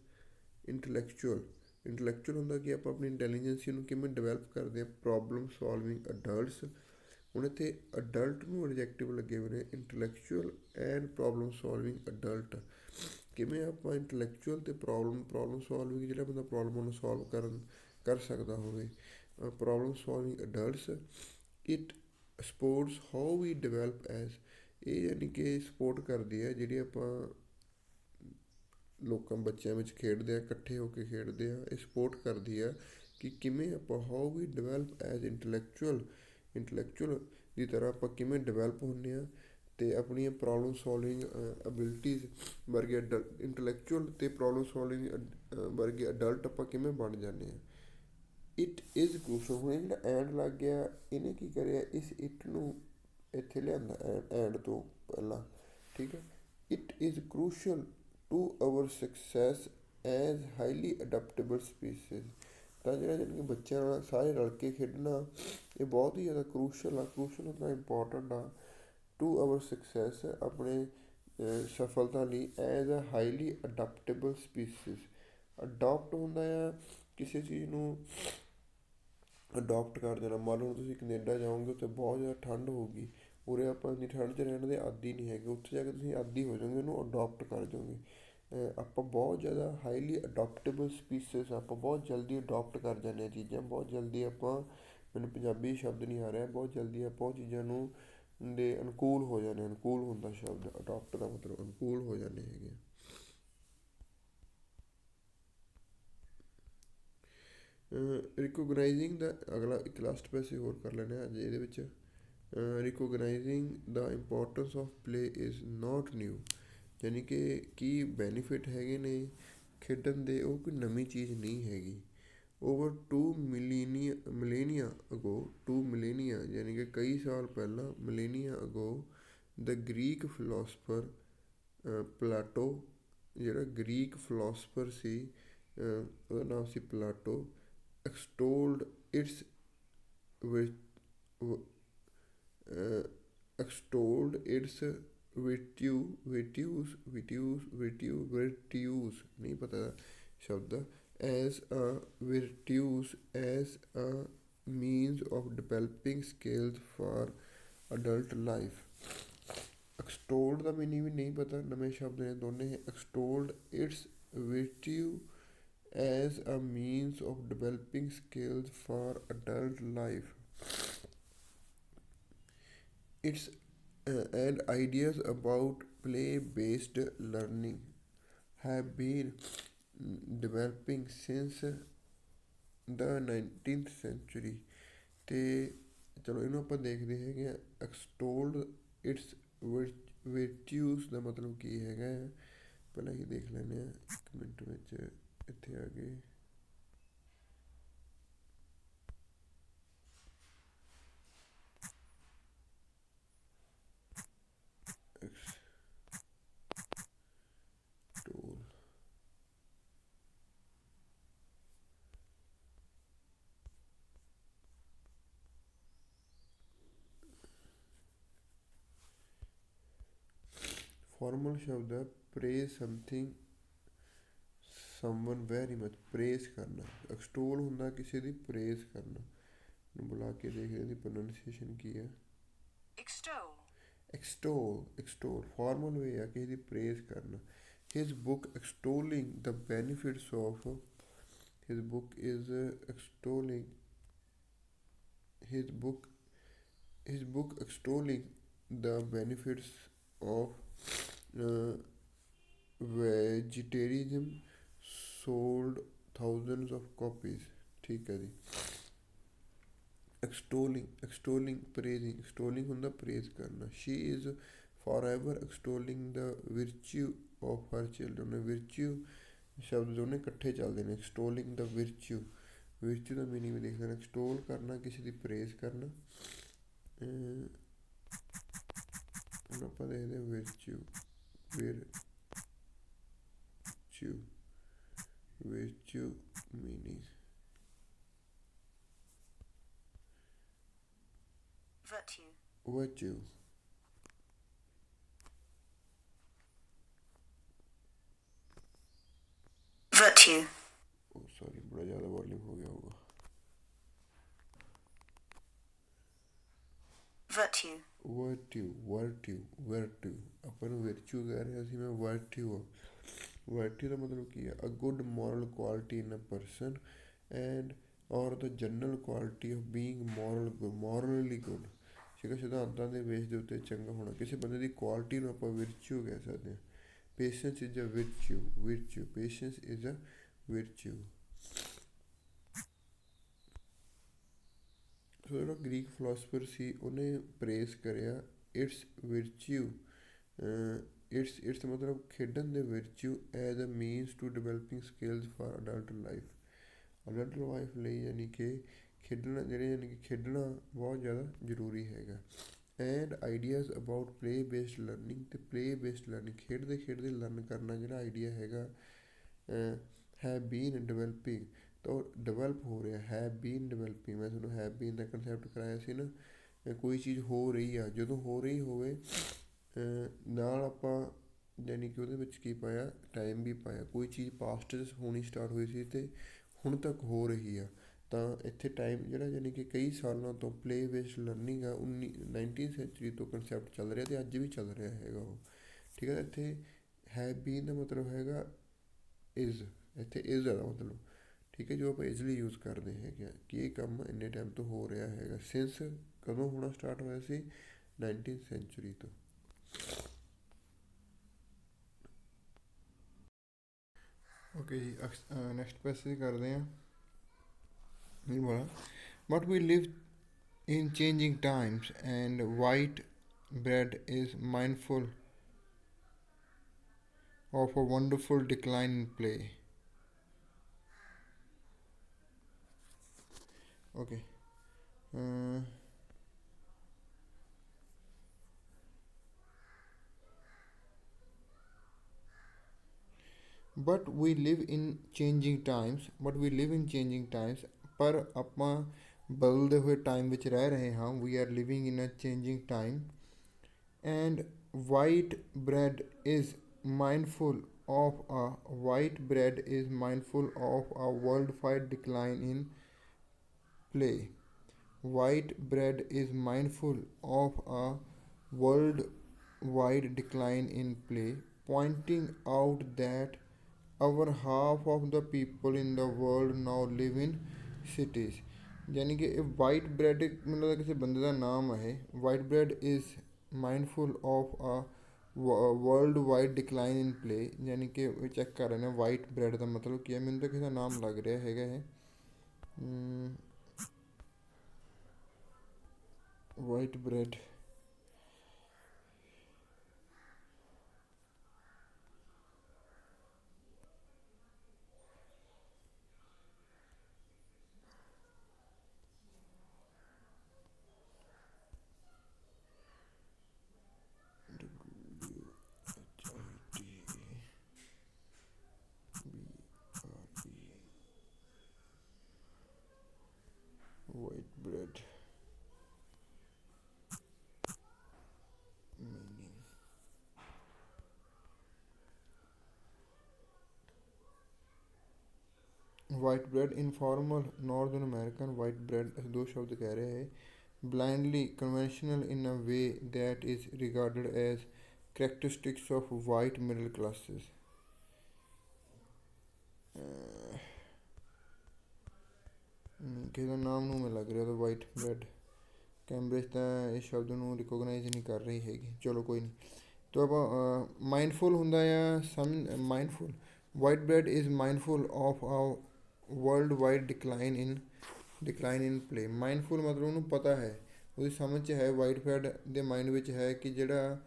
intellectual ਹੁੰਦਾ ਕਿ ਆਪਾਂ ਆਪਣੀ ਇੰਟੈਲੀਜੈਂਸੀ ਨੂੰ ਕਿਵੇਂ ਡਿਵੈਲਪ ਕਰਦੇ ਹਾਂ। ਪ੍ਰੋਬਲਮ ਸੋਲਵਿੰਗ ਅਡਲਟਸ, ਹੁਣ ਇੱਥੇ ਅਡਲਟ ਨੂੰ ਐਡਜੈਕਟਿਵ ਲੱਗੇ ਹੋਏ ਨੇ। Intellectual and problem solving adult, ਕਿਵੇਂ ਆਪਾਂ ਇੰਟਲੈਕਚੁਅਲ ਅਤੇ ਪ੍ਰੋਬਲਮ ਸੋਲਵਿੰਗ, ਜਿਹੜਾ ਬੰਦਾ ਪ੍ਰੋਬਲਮ ਨੂੰ ਸੋਲਵ ਕਰ ਸਕਦਾ ਹੋਵੇ। Problem solving adults. It supports how we develop as, ਇਹ ਯਾਨੀ ਕਿ ਸਪੋਰਟ ਕਰਦੀ ਹੈ ਜਿਹੜੀ ਆਪਾਂ ਬੱਚਿਆਂ ਵਿੱਚ ਖੇਡਦੇ ਹਾਂ, ਇਕੱਠੇ ਹੋ ਕੇ ਖੇਡਦੇ ਹਾਂ। ਇਹ ਸਪੋਰਟ ਕਰਦੀ ਆ ਕਿ ਕਿਵੇਂ ਆਪਾਂ how we develop as intellectual ਦੀ ਤਰ੍ਹਾਂ ਆਪਾਂ ਕਿਵੇਂ ਡਿਵੈਲਪ ਹੁੰਦੇ ਹਾਂ, ਅਤੇ ਆਪਣੀਆਂ ਪ੍ਰੋਬਲਮ ਸੋਲਵਿੰਗ ਅਬਿਲਿਟੀਜ਼ ਵਰਗੇ ਇੰਟਲੈਕਚੁਅਲ ਅਤੇ ਪ੍ਰੋਬਲਮ ਸੋਲਵਿੰਗ ਵਰਗੇ ਅਡਲਟ ਆਪਾਂ ਕਿਵੇਂ ਬਣ ਜਾਂਦੇ ਹਾਂ। ਇਟ ਇਜ਼ ਕਰੂਸ਼ਲ, ਹੁਣ ਇਹ ਜਿਹੜਾ ਐਂਡ ਲੱਗ ਗਿਆ ਇਹਨੇ ਕੀ ਕਰਿਆ, ਇਸ ਇਟ ਨੂੰ ਇੱਥੇ ਲਿਆਂਦਾ ਐਂਡ ਤੋਂ ਪਹਿਲਾਂ। ਠੀਕ ਹੈ। It is crucial to our success as highly adaptable species, ਤਾਂ ਜਿਹੜਾ ਜਾਣੀ ਕਿ ਬੱਚਿਆਂ ਨਾਲ ਸਾਰੇ ਰਲ ਕੇ ਖੇਡਣਾ ਇਹ ਬਹੁਤ ਹੀ ਜ਼ਿਆਦਾ ਕਰੂਸ਼ਲ ਹੁੰਦਾ, ਇੰਪੋਰਟੈਂਟ ਆ। ਟੂ ਆਵਰ ਸਕਸੈਸ, ਆਪਣੇ ਸਫਲਤਾ ਲਈ। As a highly adaptable species, adopt ਹੁੰਦਾ ਆ ਕਿਸੇ ਚੀਜ਼ ਨੂੰ ਅਡੋਪਟ ਕਰ ਦੇਣਾ। ਮੰਨ ਲਓ ਤੁਸੀਂ ਕੈਨੇਡਾ ਜਾਓਗੇ, ਉੱਥੇ ਬਹੁਤ ਜ਼ਿਆਦਾ ਠੰਡ ਹੋਊਗੀ। ਉਰੇ ਆਪਾਂ ਇੰਨੀ ਠੰਡ 'ਚ ਰਹਿਣ ਦੇ ਆਦੀ ਨਹੀਂ ਹੈਗੇ, ਉੱਥੇ ਜਾ ਕੇ ਤੁਸੀਂ ਆਦੀ ਹੋ ਜਾਓਗੇ, ਉਹਨੂੰ ਅਡੋਪਟ ਕਰ ਜਾਓਗੇ। ਆਪਾਂ ਬਹੁਤ ਜ਼ਿਆਦਾ ਹਾਈਲੀ ਅਡੋਪਟੇਬਲ ਸਪੀਸੀਸ, ਆਪਾਂ ਬਹੁਤ ਜਲਦੀ ਅਡੋਪਟ ਕਰ ਜਾਂਦੇ ਹਾਂ ਚੀਜ਼ਾਂ, ਬਹੁਤ ਜਲਦੀ ਆਪਾਂ, ਮੈਨੂੰ ਪੰਜਾਬੀ ਸ਼ਬਦ ਨਹੀਂ ਆ ਰਿਹਾ, ਬਹੁਤ ਜਲਦੀ ਆਪਾਂ ਉਹ ਚੀਜ਼ਾਂ ਨੂੰ ਦੇ ਅਨੁਕੂਲ ਹੋ ਜਾਂਦੇ, ਅਨੁਕੂਲ ਹੁੰਦਾ ਸ਼ਬਦ ਅਡੋਪਟ ਦਾ ਮਤਲਬ ਅਨੁਕੂਲ ਹੋ ਜਾਂਦੇ ਹੈਗੇ। ਰਿਕੋਗਨਾਈਜ਼ਿੰਗ ਦਾ ਅਗਲਾ ਇੱਕ ਲਾਸਟ ਪੈਸੇ ਹੋਰ ਕਰ ਲੈਂਦੇ ਹਾਂ ਅੱਜ ਇਹਦੇ ਵਿੱਚ। Recognising the importance of play is not new, ਯਾਨੀ ਕਿ ਕੀ ਬੈਨੀਫਿਟ ਹੈਗੇ ਨੇ ਖੇਡਣ ਦੇ, ਉਹ ਕੋਈ ਨਵੀਂ ਚੀਜ਼ ਨਹੀਂ ਹੈਗੀ। ਓਵਰ 2 ਮਿਲੀਨੀਆ ਅਗੋ, 2 ਮਿਲੀਨੀਆ ਯਾਨੀ ਕਿ ਕਈ ਸਾਲ ਪਹਿਲਾਂ, ਮਿਲੀਨੀਆ ਅਗੋ ਦ ਗਰੀਕ ਫਿਲੋਸਫਰ ਪਲਾਟੋ, ਜਿਹੜਾ ਗਰੀਕ ਫਿਲੋਸਫਰ ਸੀ ਉਹਦਾ ਨਾਮ ਸੀ ਪਲਾਟੋ, extolled its extolled its virtues ਨਹੀਂ ਪਤਾ ਸ਼ਬਦ, as a virtues as a means of developing skills for adult life। extolled ਦਾ ਮੀਨਿੰਗ ਵੀ ਨਹੀਂ ਪਤਾ, ਨਵੇਂ ਸ਼ਬਦ ਨੇ ਦੋਨੇ। extolled its virtue as a means of developing skills for adult life। It's and ideas about play-based learning have been developing since the 19th century। ਤੇ ਚਲੋ ਇਹਨੂੰ ਆਪਾਂ ਦੇਖਦੇ ਹੈਗੇ ਆ। extolled its virtues ਦਾ ਮਤਲਬ ਕੀ ਹੈਗਾ, ਪਹਿਲਾਂ ਹੀ ਦੇਖ ਲੈਂਦੇ ਹਾਂ 1 ਮਿੰਟ ਵਿੱਚ। ਇੱਥੇ ਆ ਗਏ ਫਾਰਮਲ ਸ਼ਬਦ ਹੈ praise something someone very much, praise ਕਰਨਾ। ਐਕਸਟੋਲ ਹੁੰਦਾ ਕਿਸੇ ਦੀ ਪ੍ਰੇਜ਼ ਕਰਨਾ। ਨੂੰ ਬੁਲਾ ਕੇ ਦੇਖਦੇ ਇਹਦੀ ਪ੍ਰੋਨਾਂਸੀਏਸ਼ਨ ਕੀ ਹੈ। ਐਕਸਟੋਲ ਫਾਰਮਲ ਵੇ ਆ ਕਿਸੇ ਦੀ ਪ੍ਰੇਜ਼ ਕਰਨਾ। His book extolling the benefits of, his book is extolling his book extolling the benefits of vegetarianism sold thousands of copies। ਠੀਕ ਹੈ ਜੀ। extolling praising, extolling ਹੁੰਦਾ praise ਕਰਨਾ। she is forever extolling the virtue of her children। virtue ਸ਼ਬਦ ਦੋਨੇ ਇਕੱਠੇ ਚੱਲਦੇ ਨੇ। extolling the virtue ਦਾ ਮੀਨਿੰਗ ਵੀ ਦੇਖ ਲੈਣਾ। ਐਕਸਟੋਲ ਕਰਨਾ ਕਿਸੇ ਦੀ ਪ੍ਰੇਜ਼ ਕਰਨਾ। ਹੁਣ ਆਪਾਂ ਦੇਖਦੇ ਹਾਂ virtue meaning virtue ਸੌਰੀ ਬੜਾ ਜ਼ਿਆਦਾ ਵੋਲਿਊਮ ਹੋ ਗਿਆ ਹੋਊਗਾ। ਵਰਟੂ ਆਪਾਂ ਨੂੰ ਵਿਰਚੂ ਕਹਿ ਰਿਹਾ ਸੀ ਮੈਂ, ਵਰਟੂ ਦਾ ਮਤਲਬ ਕੀ ਹੈ, a good moral quality in a person and or the general quality of being morally good. ਠੀਕ ਹੈ, ਸਿਧਾਂਤਾਂ ਦੇ ਬੇਸ ਦੇ ਉੱਤੇ ਚੰਗਾ ਹੋਣਾ। ਕਿਸੇ ਬੰਦੇ ਦੀ ਕੁਆਲਿਟੀ ਨੂੰ ਆਪਾਂ ਵਿਰਚੂ ਕਹਿ ਸਕਦੇ ਹਾਂ। Patience is a virtue patience is a virtue। So ਜਿਹੜਾ ਗਰੀਕ ਫਿਲੋਸਫਰ ਸੀ ਉਹਨੇ ਪ੍ਰੇਜ਼ ਕਰਿਆ ਇਟਸ virtue, ਇਟਸ ਮਤਲਬ ਖੇਡਣ ਦੇ virtue as a means to developing skills for adult life ਲਈ, ਯਾਨੀ ਕਿ ਖੇਡਣਾ ਬਹੁਤ ਜ਼ਿਆਦਾ ਜ਼ਰੂਰੀ ਹੈਗਾ। And ideas about play based learning, ਅਤੇ ਪਲੇ ਬੇਸਡ ਲਰਨਿੰਗ ਖੇਡਦੇ ਲਰਨ ਕਰਨਾ ਜਿਹੜਾ ਆਈਡੀਆ ਹੈਗਾ ਹੈਵ ਬੀਨ ਡਿਵੈਲਪਿੰਗ, ਤਾਂ ਉਹ ਡਿਵੈਲਪ ਹੋ ਰਿਹਾ। ਹੈਵ ਬੀਨ ਡਿਵੈਲਪਿੰਗ, ਮੈਂ ਤੁਹਾਨੂੰ ਹੈਵ ਬੀਨ ਦਾ ਕੰਸੈਪਟ ਕਰਾਇਆ ਸੀ ਨਾ। ਕੋਈ ਚੀਜ਼ ਹੋ ਰਹੀ ਆ, ਜਦੋਂ ਹੋ ਰਹੀ ਹੋਵੇ ਨਾਲ ਆਪਾਂ ਯਾਨੀ ਕਿ ਉਹਦੇ ਵਿੱਚ ਕੀ ਪਾਇਆ, ਟਾਈਮ ਵੀ ਪਾਇਆ। ਕੋਈ ਚੀਜ਼ ਪਾਸਟ 'ਚ ਹੋਣੀ ਸਟਾਰਟ ਹੋਈ ਸੀ ਅਤੇ ਹੁਣ ਤੱਕ ਹੋ ਰਹੀ ਆ, ਤਾਂ ਇੱਥੇ ਟਾਈਮ ਜਿਹੜਾ ਯਾਨੀ ਕਿ ਕਈ ਸਾਲਾਂ ਤੋਂ ਪਲੇ ਬੇਸਡ ਲਰਨਿੰਗ ਆ 19th ਸੈਂਚੁਰੀ ਤੋਂ ਕੰਸੈਪਟ ਚੱਲ ਰਿਹਾ ਅਤੇ ਅੱਜ ਵੀ ਚੱਲ ਰਿਹਾ ਹੈਗਾ ਉਹ। ਠੀਕ ਹੈ, ਇੱਥੇ हैव बीन ਦਾ ਮਤਲਬ ਹੈਗਾ ਇਜ਼, ਇੱਥੇ ਇਜ਼ ਦਾ ਮਤਲਬ, ਠੀਕ ਹੈ, ਜੋ ਆਪਾਂ ਇਜ਼ਲੀ ਯੂਜ਼ ਕਰਦੇ ਹੈਗੇ ਆ ਕਿ ਇਹ ਕੰਮ ਇੰਨੇ ਟਾਈਮ ਤੋਂ ਹੋ ਰਿਹਾ ਹੈਗਾ। ਸਿੰਸ ਕਦੋਂ ਹੋਣਾ ਸਟਾਰਟ ਹੋਇਆ ਸੀ? 19th ਸੈਂਚੁਰੀ ਤੋਂ। ਓਕੇ ਜੀ, ਨੈਕਸਟ ਪੈਸੇਜ ਕਰਦੇ ਹਾਂ। ਇਹ ਵਾਲਾ, but we live in changing times and white bread is mindful of a wonderful decline in play. Okay. But we live in changing times, ਪਰ ਆਪਾਂ ਬਦਲਦੇ ਹੋਏ ਟਾਈਮ ਵਿੱਚ ਰਹਿ ਰਹੇ ਹਾਂ। We are living in a changing time and white bread is mindful of a white bread is mindful of a worldwide decline in play. White bread is mindful of a worldwide decline in play, pointing out that over half of the people in the world now live in cities. यानी कि white bread मतलब किसी बंदे का नाम है। White bread is mindful of a world wide decline in play, यानी कि चेक कर रहे हैं वाइट ब्रेड का मतलब क्या है। मैंने तो किसी का नाम लग रहा है white bread. white bread meaning white bread informal northern American white bread, दो शब्द कह रहे हैं। Blindly conventional in a way that is regarded as characteristics of white middle classes. ਕਿਸੇ ਦਾ ਨਾਮ ਨੂੰ ਮੈਂ ਲੱਗ ਰਿਹਾ ਤਾਂ ਵਾਈਟ ਬ੍ਰੈਡ। ਕੈਂਬਰਿਜ ਤਾਂ ਇਸ ਸ਼ਬਦ ਨੂੰ ਰਿਕੋਗਨਾਈਜ਼ ਨਹੀਂ ਕਰ ਰਹੀ ਹੈਗੀ, ਚਲੋ ਕੋਈ ਨਹੀਂ। ਤਾਂ ਆਪਾਂ ਮਾਈਂਡਫੁਲ ਹੁੰਦਾ ਆ ਮਾਈਂਡਫੁਲ ਵਾਈਟ ਬ੍ਰੈਡ ਇਜ਼ ਮਾਈਂਡਫੁਲ ਆਫ ਆ ਵਰਲਡ ਵਾਈਡ ਡਿਕਲਾਈਨ ਇਨ ਪਲੇ। ਮਾਈਂਡਫੁਲ ਮਤਲਬ ਉਹਨੂੰ ਪਤਾ ਹੈ, ਉਹਦੀ ਸਮਝ 'ਚ ਹੈ, ਵਾਈਟ ਬ੍ਰੈਡ ਦੇ ਮਾਈਂਡ ਵਿੱਚ ਹੈ ਕਿ ਜਿਹੜਾ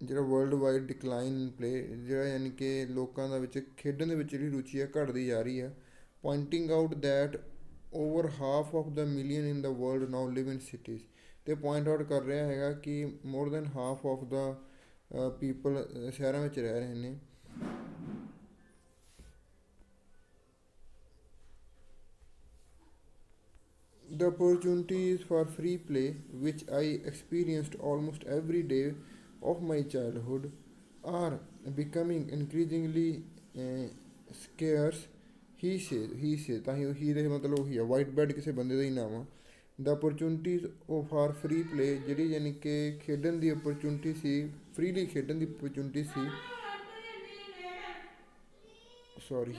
ਵਰਲਡ ਵਾਈਡ ਡਿਕਲਾਈਨ ਇਨ ਪਲੇ, ਜਿਹੜਾ ਯਾਨੀ ਕਿ ਲੋਕਾਂ ਦਾ ਵਿੱਚ ਖੇਡਣ ਦੇ ਵਿੱਚ ਜਿਹੜੀ ਰੁਚੀ ਹੈ ਘਟਦੀ ਜਾ ਰਹੀ ਹੈ। Pointing out that over half of the million in the world now live in cities. ਅਤੇ ਪੁਆਇੰਟ ਆਊਟ ਕਰ ਰਿਹਾ ਹੈਗਾ ਕਿ more than half of the people ਸ਼ਹਿਰਾਂ ਵਿੱਚ ਰਹਿ ਰਹੇ ਨੇ। The opportunities for free play, which I experienced almost every day of my childhood, are becoming increasingly scarce. He says ਤਾਂ ਹੀ ਦੇ ਮਤਲਬ ਉਹੀ ਆ, ਵਾਈਟ ਬ੍ਰੈਡ ਕਿਸੇ ਬੰਦੇ ਦਾ ਹੀ ਨਾਮ ਆ। ਦ ਅਪਰਚੂਨਿਟੀਜ਼ ਫਾਰ ਫਰੀ ਪਲੇ, ਜਿਹੜੀ ਯਾਨੀ ਕਿ ਖੇਡਣ ਦੀ ਅਪਰਚੂਨਿਟੀ ਸੀ, ਫਰੀਲੀ ਖੇਡਣ ਦੀ opportunity C, sorry,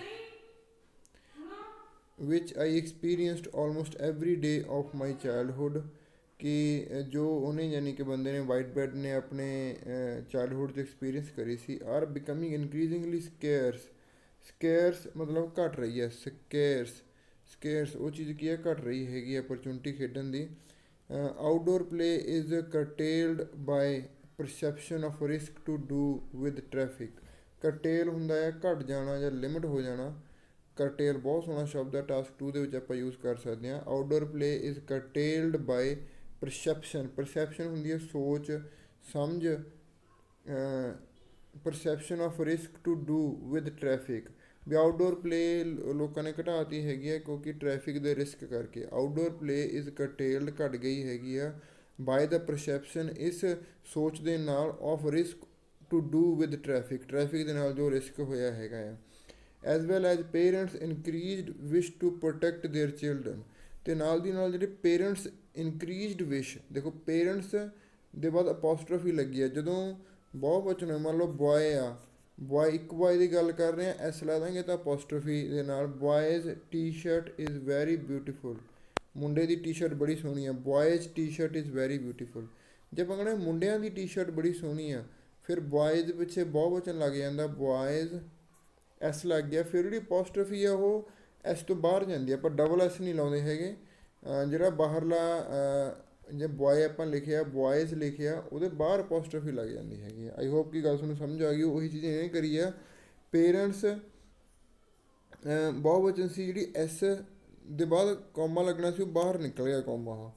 which I experienced almost every day of my childhood, ਕਿ ਜੋ ਉਹਨੇ ਯਾਨੀ ਕਿ ਬੰਦੇ ਨੇ ਵਾਈਟ ਬ੍ਰੈਡ ਨੇ ਆਪਣੇ ਚਾਈਲਡਹੁੱਡ 'ਚ ਐਕਸਪੀਰੀਅੰਸ ਕਰੀ ਸੀ, ਆਰ ਬਿਕਮਿੰਗ ਇਨਕਰੀਜ਼ਿੰਗਲੀ ਸਕੇਅਰਸ ਮਤਲਬ ਘਟ ਰਹੀ ਹੈ। ਸਕੇਅਰਸ ਉਹ ਚੀਜ਼ ਕੀ ਹੈ, ਘਟ ਰਹੀ ਹੈਗੀ ਅਪਰਚੂਨਿਟੀ ਖੇਡਣ ਦੀ। Outdoor play is curtailed by perception of risk to do with traffic. Curtail ਹੁੰਦਾ ਹੈ ਘਟ ਜਾਣਾ ਜਾਂ ਲਿਮਿਟ ਹੋ ਜਾਣਾ। ਕਰਟੇਲ ਬਹੁਤ ਸੋਹਣਾ ਸ਼ਬਦ ਹੈ, ਟਾਸਕ 2 ਦੇ ਵਿੱਚ ਆਪਾਂ ਯੂਜ਼ ਕਰ ਸਕਦੇ ਹਾਂ। Outdoor play is curtailed by perception ਹੁੰਦੀ ਹੈ ਸੋਚ ਸਮਝ, perception of risk to do with traffic. ਵੀ ਆਊਟਡੋਰ ਪਲੇ ਲੋਕਾਂ ਨੇ ਘਟਾਤੀ ਹੈਗੀ ਹੈ ਕਿਉਂਕਿ ਟ੍ਰੈਫਿਕ ਦੇ ਰਿਸਕ ਕਰਕੇ। ਆਊਟਡੋਰ ਪਲੇ ਇਜ਼ ਕਰਟੇਲਡ ਘਟ ਗਈ ਹੈਗੀ ਆ ਬਾਏ ਦਾ ਪਰਸੈਪਸ਼ਨ, ਇਸ ਸੋਚ ਦੇ ਨਾਲ, of risk to do with traffic ਦੇ ਨਾਲ ਜੋ ਰਿਸਕ ਹੋਇਆ ਹੈਗਾ ਆ। As well as parents increased wish to protect their children. ਅਤੇ ਨਾਲ ਦੀ ਨਾਲ ਜਿਹੜੇ ਪੇਰੈਂਟਸ ਇਨਕਰੀਜ਼ਡ ਵਿਸ਼, ਦੇਖੋ ਪੇਰੈਂਟਸ ਦੇ ਬਾਅਦ ਅਪੋਸਟ੍ਰੋਫੀ ਲੱਗੀ ਹੈ। ਜਦੋਂ ਬਹੁਵਚਨ ਹੈ, ਮੰਨ ਲਓ ਬॉय ਆ, ਬॉय ਇੱਕ ਬॉय ਦੀ ਗੱਲ ਕਰ ਰਹੇ ਆ, ਐਸ ਲਾ ਦਾਂਗੇ ਤਾਂ ਅਪੋਸਟ੍ਰੋਫੀ ਦੇ ਨਾਲ, ਬॉयਜ਼ T shirt is very beautiful, ਮੁੰਡੇ ਦੀ ਟੀ ਸ਼ਰਟ ਬੜੀ ਸੋਹਣੀ ਆ, ਬॉयਜ਼ T shirt is very beautiful. ਜੇ ਆਪਾਂ ਕਹਿੰਦੇ ਮੁੰਡਿਆਂ ਦੀ ਟੀ ਸ਼ਰਟ ਬੜੀ ਸੋਹਣੀ ਆ, ਫਿਰ ਬॉयਜ਼ ਪਿੱਛੇ ਬਹੁਵਚਨ ਲੱਗ ਜਾਂਦਾ, ਬॉयਜ਼ ਐਸ ਲੱਗ ਗਿਆ, ਫਿਰ ਜਿਹੜੀ ਅਪੋਸਟ੍ਰੋਫੀ ਆ ਉਹ ਐਸ ਤੋਂ ਬਾਹਰ ਜਾਂਦੀ ਆ, ਆਪਾਂ ਡਬਲ ਐਸ ਨਹੀਂ ਲਾਉਂਦੇ ਹੈਗੇ। ਜਿਹੜਾ ਬਾਹਰਲਾ ਜੇ ਬॉय ਆਪਾਂ ਲਿਖਿਆ, ਬॉयਜ਼ ਲਿਖਿਆ, ਉਹਦੇ ਬਾਹਰ ਅਪੋਸਟ੍ਰੋਫੀ ਲੱਗ ਜਾਂਦੀ ਹੈਗੀ। ਆਈ ਹੋਪ ਕਿ ਗੱਲ ਤੁਹਾਨੂੰ ਸਮਝ ਆ ਗਈ। ਉਹੀ ਚੀਜ਼ ਇਹਨੇ ਕਰੀ ਆ। ਪੇਰੈਂਟਸ ਬਹੁਵਚਨ ਸੀ, ਜਿਹੜੀ ਐਸ ਦੇ ਬਾਅਦ ਕੌਮਾ ਲੱਗਣਾ ਸੀ ਉਹ ਬਾਹਰ ਨਿਕਲ ਗਿਆ comma.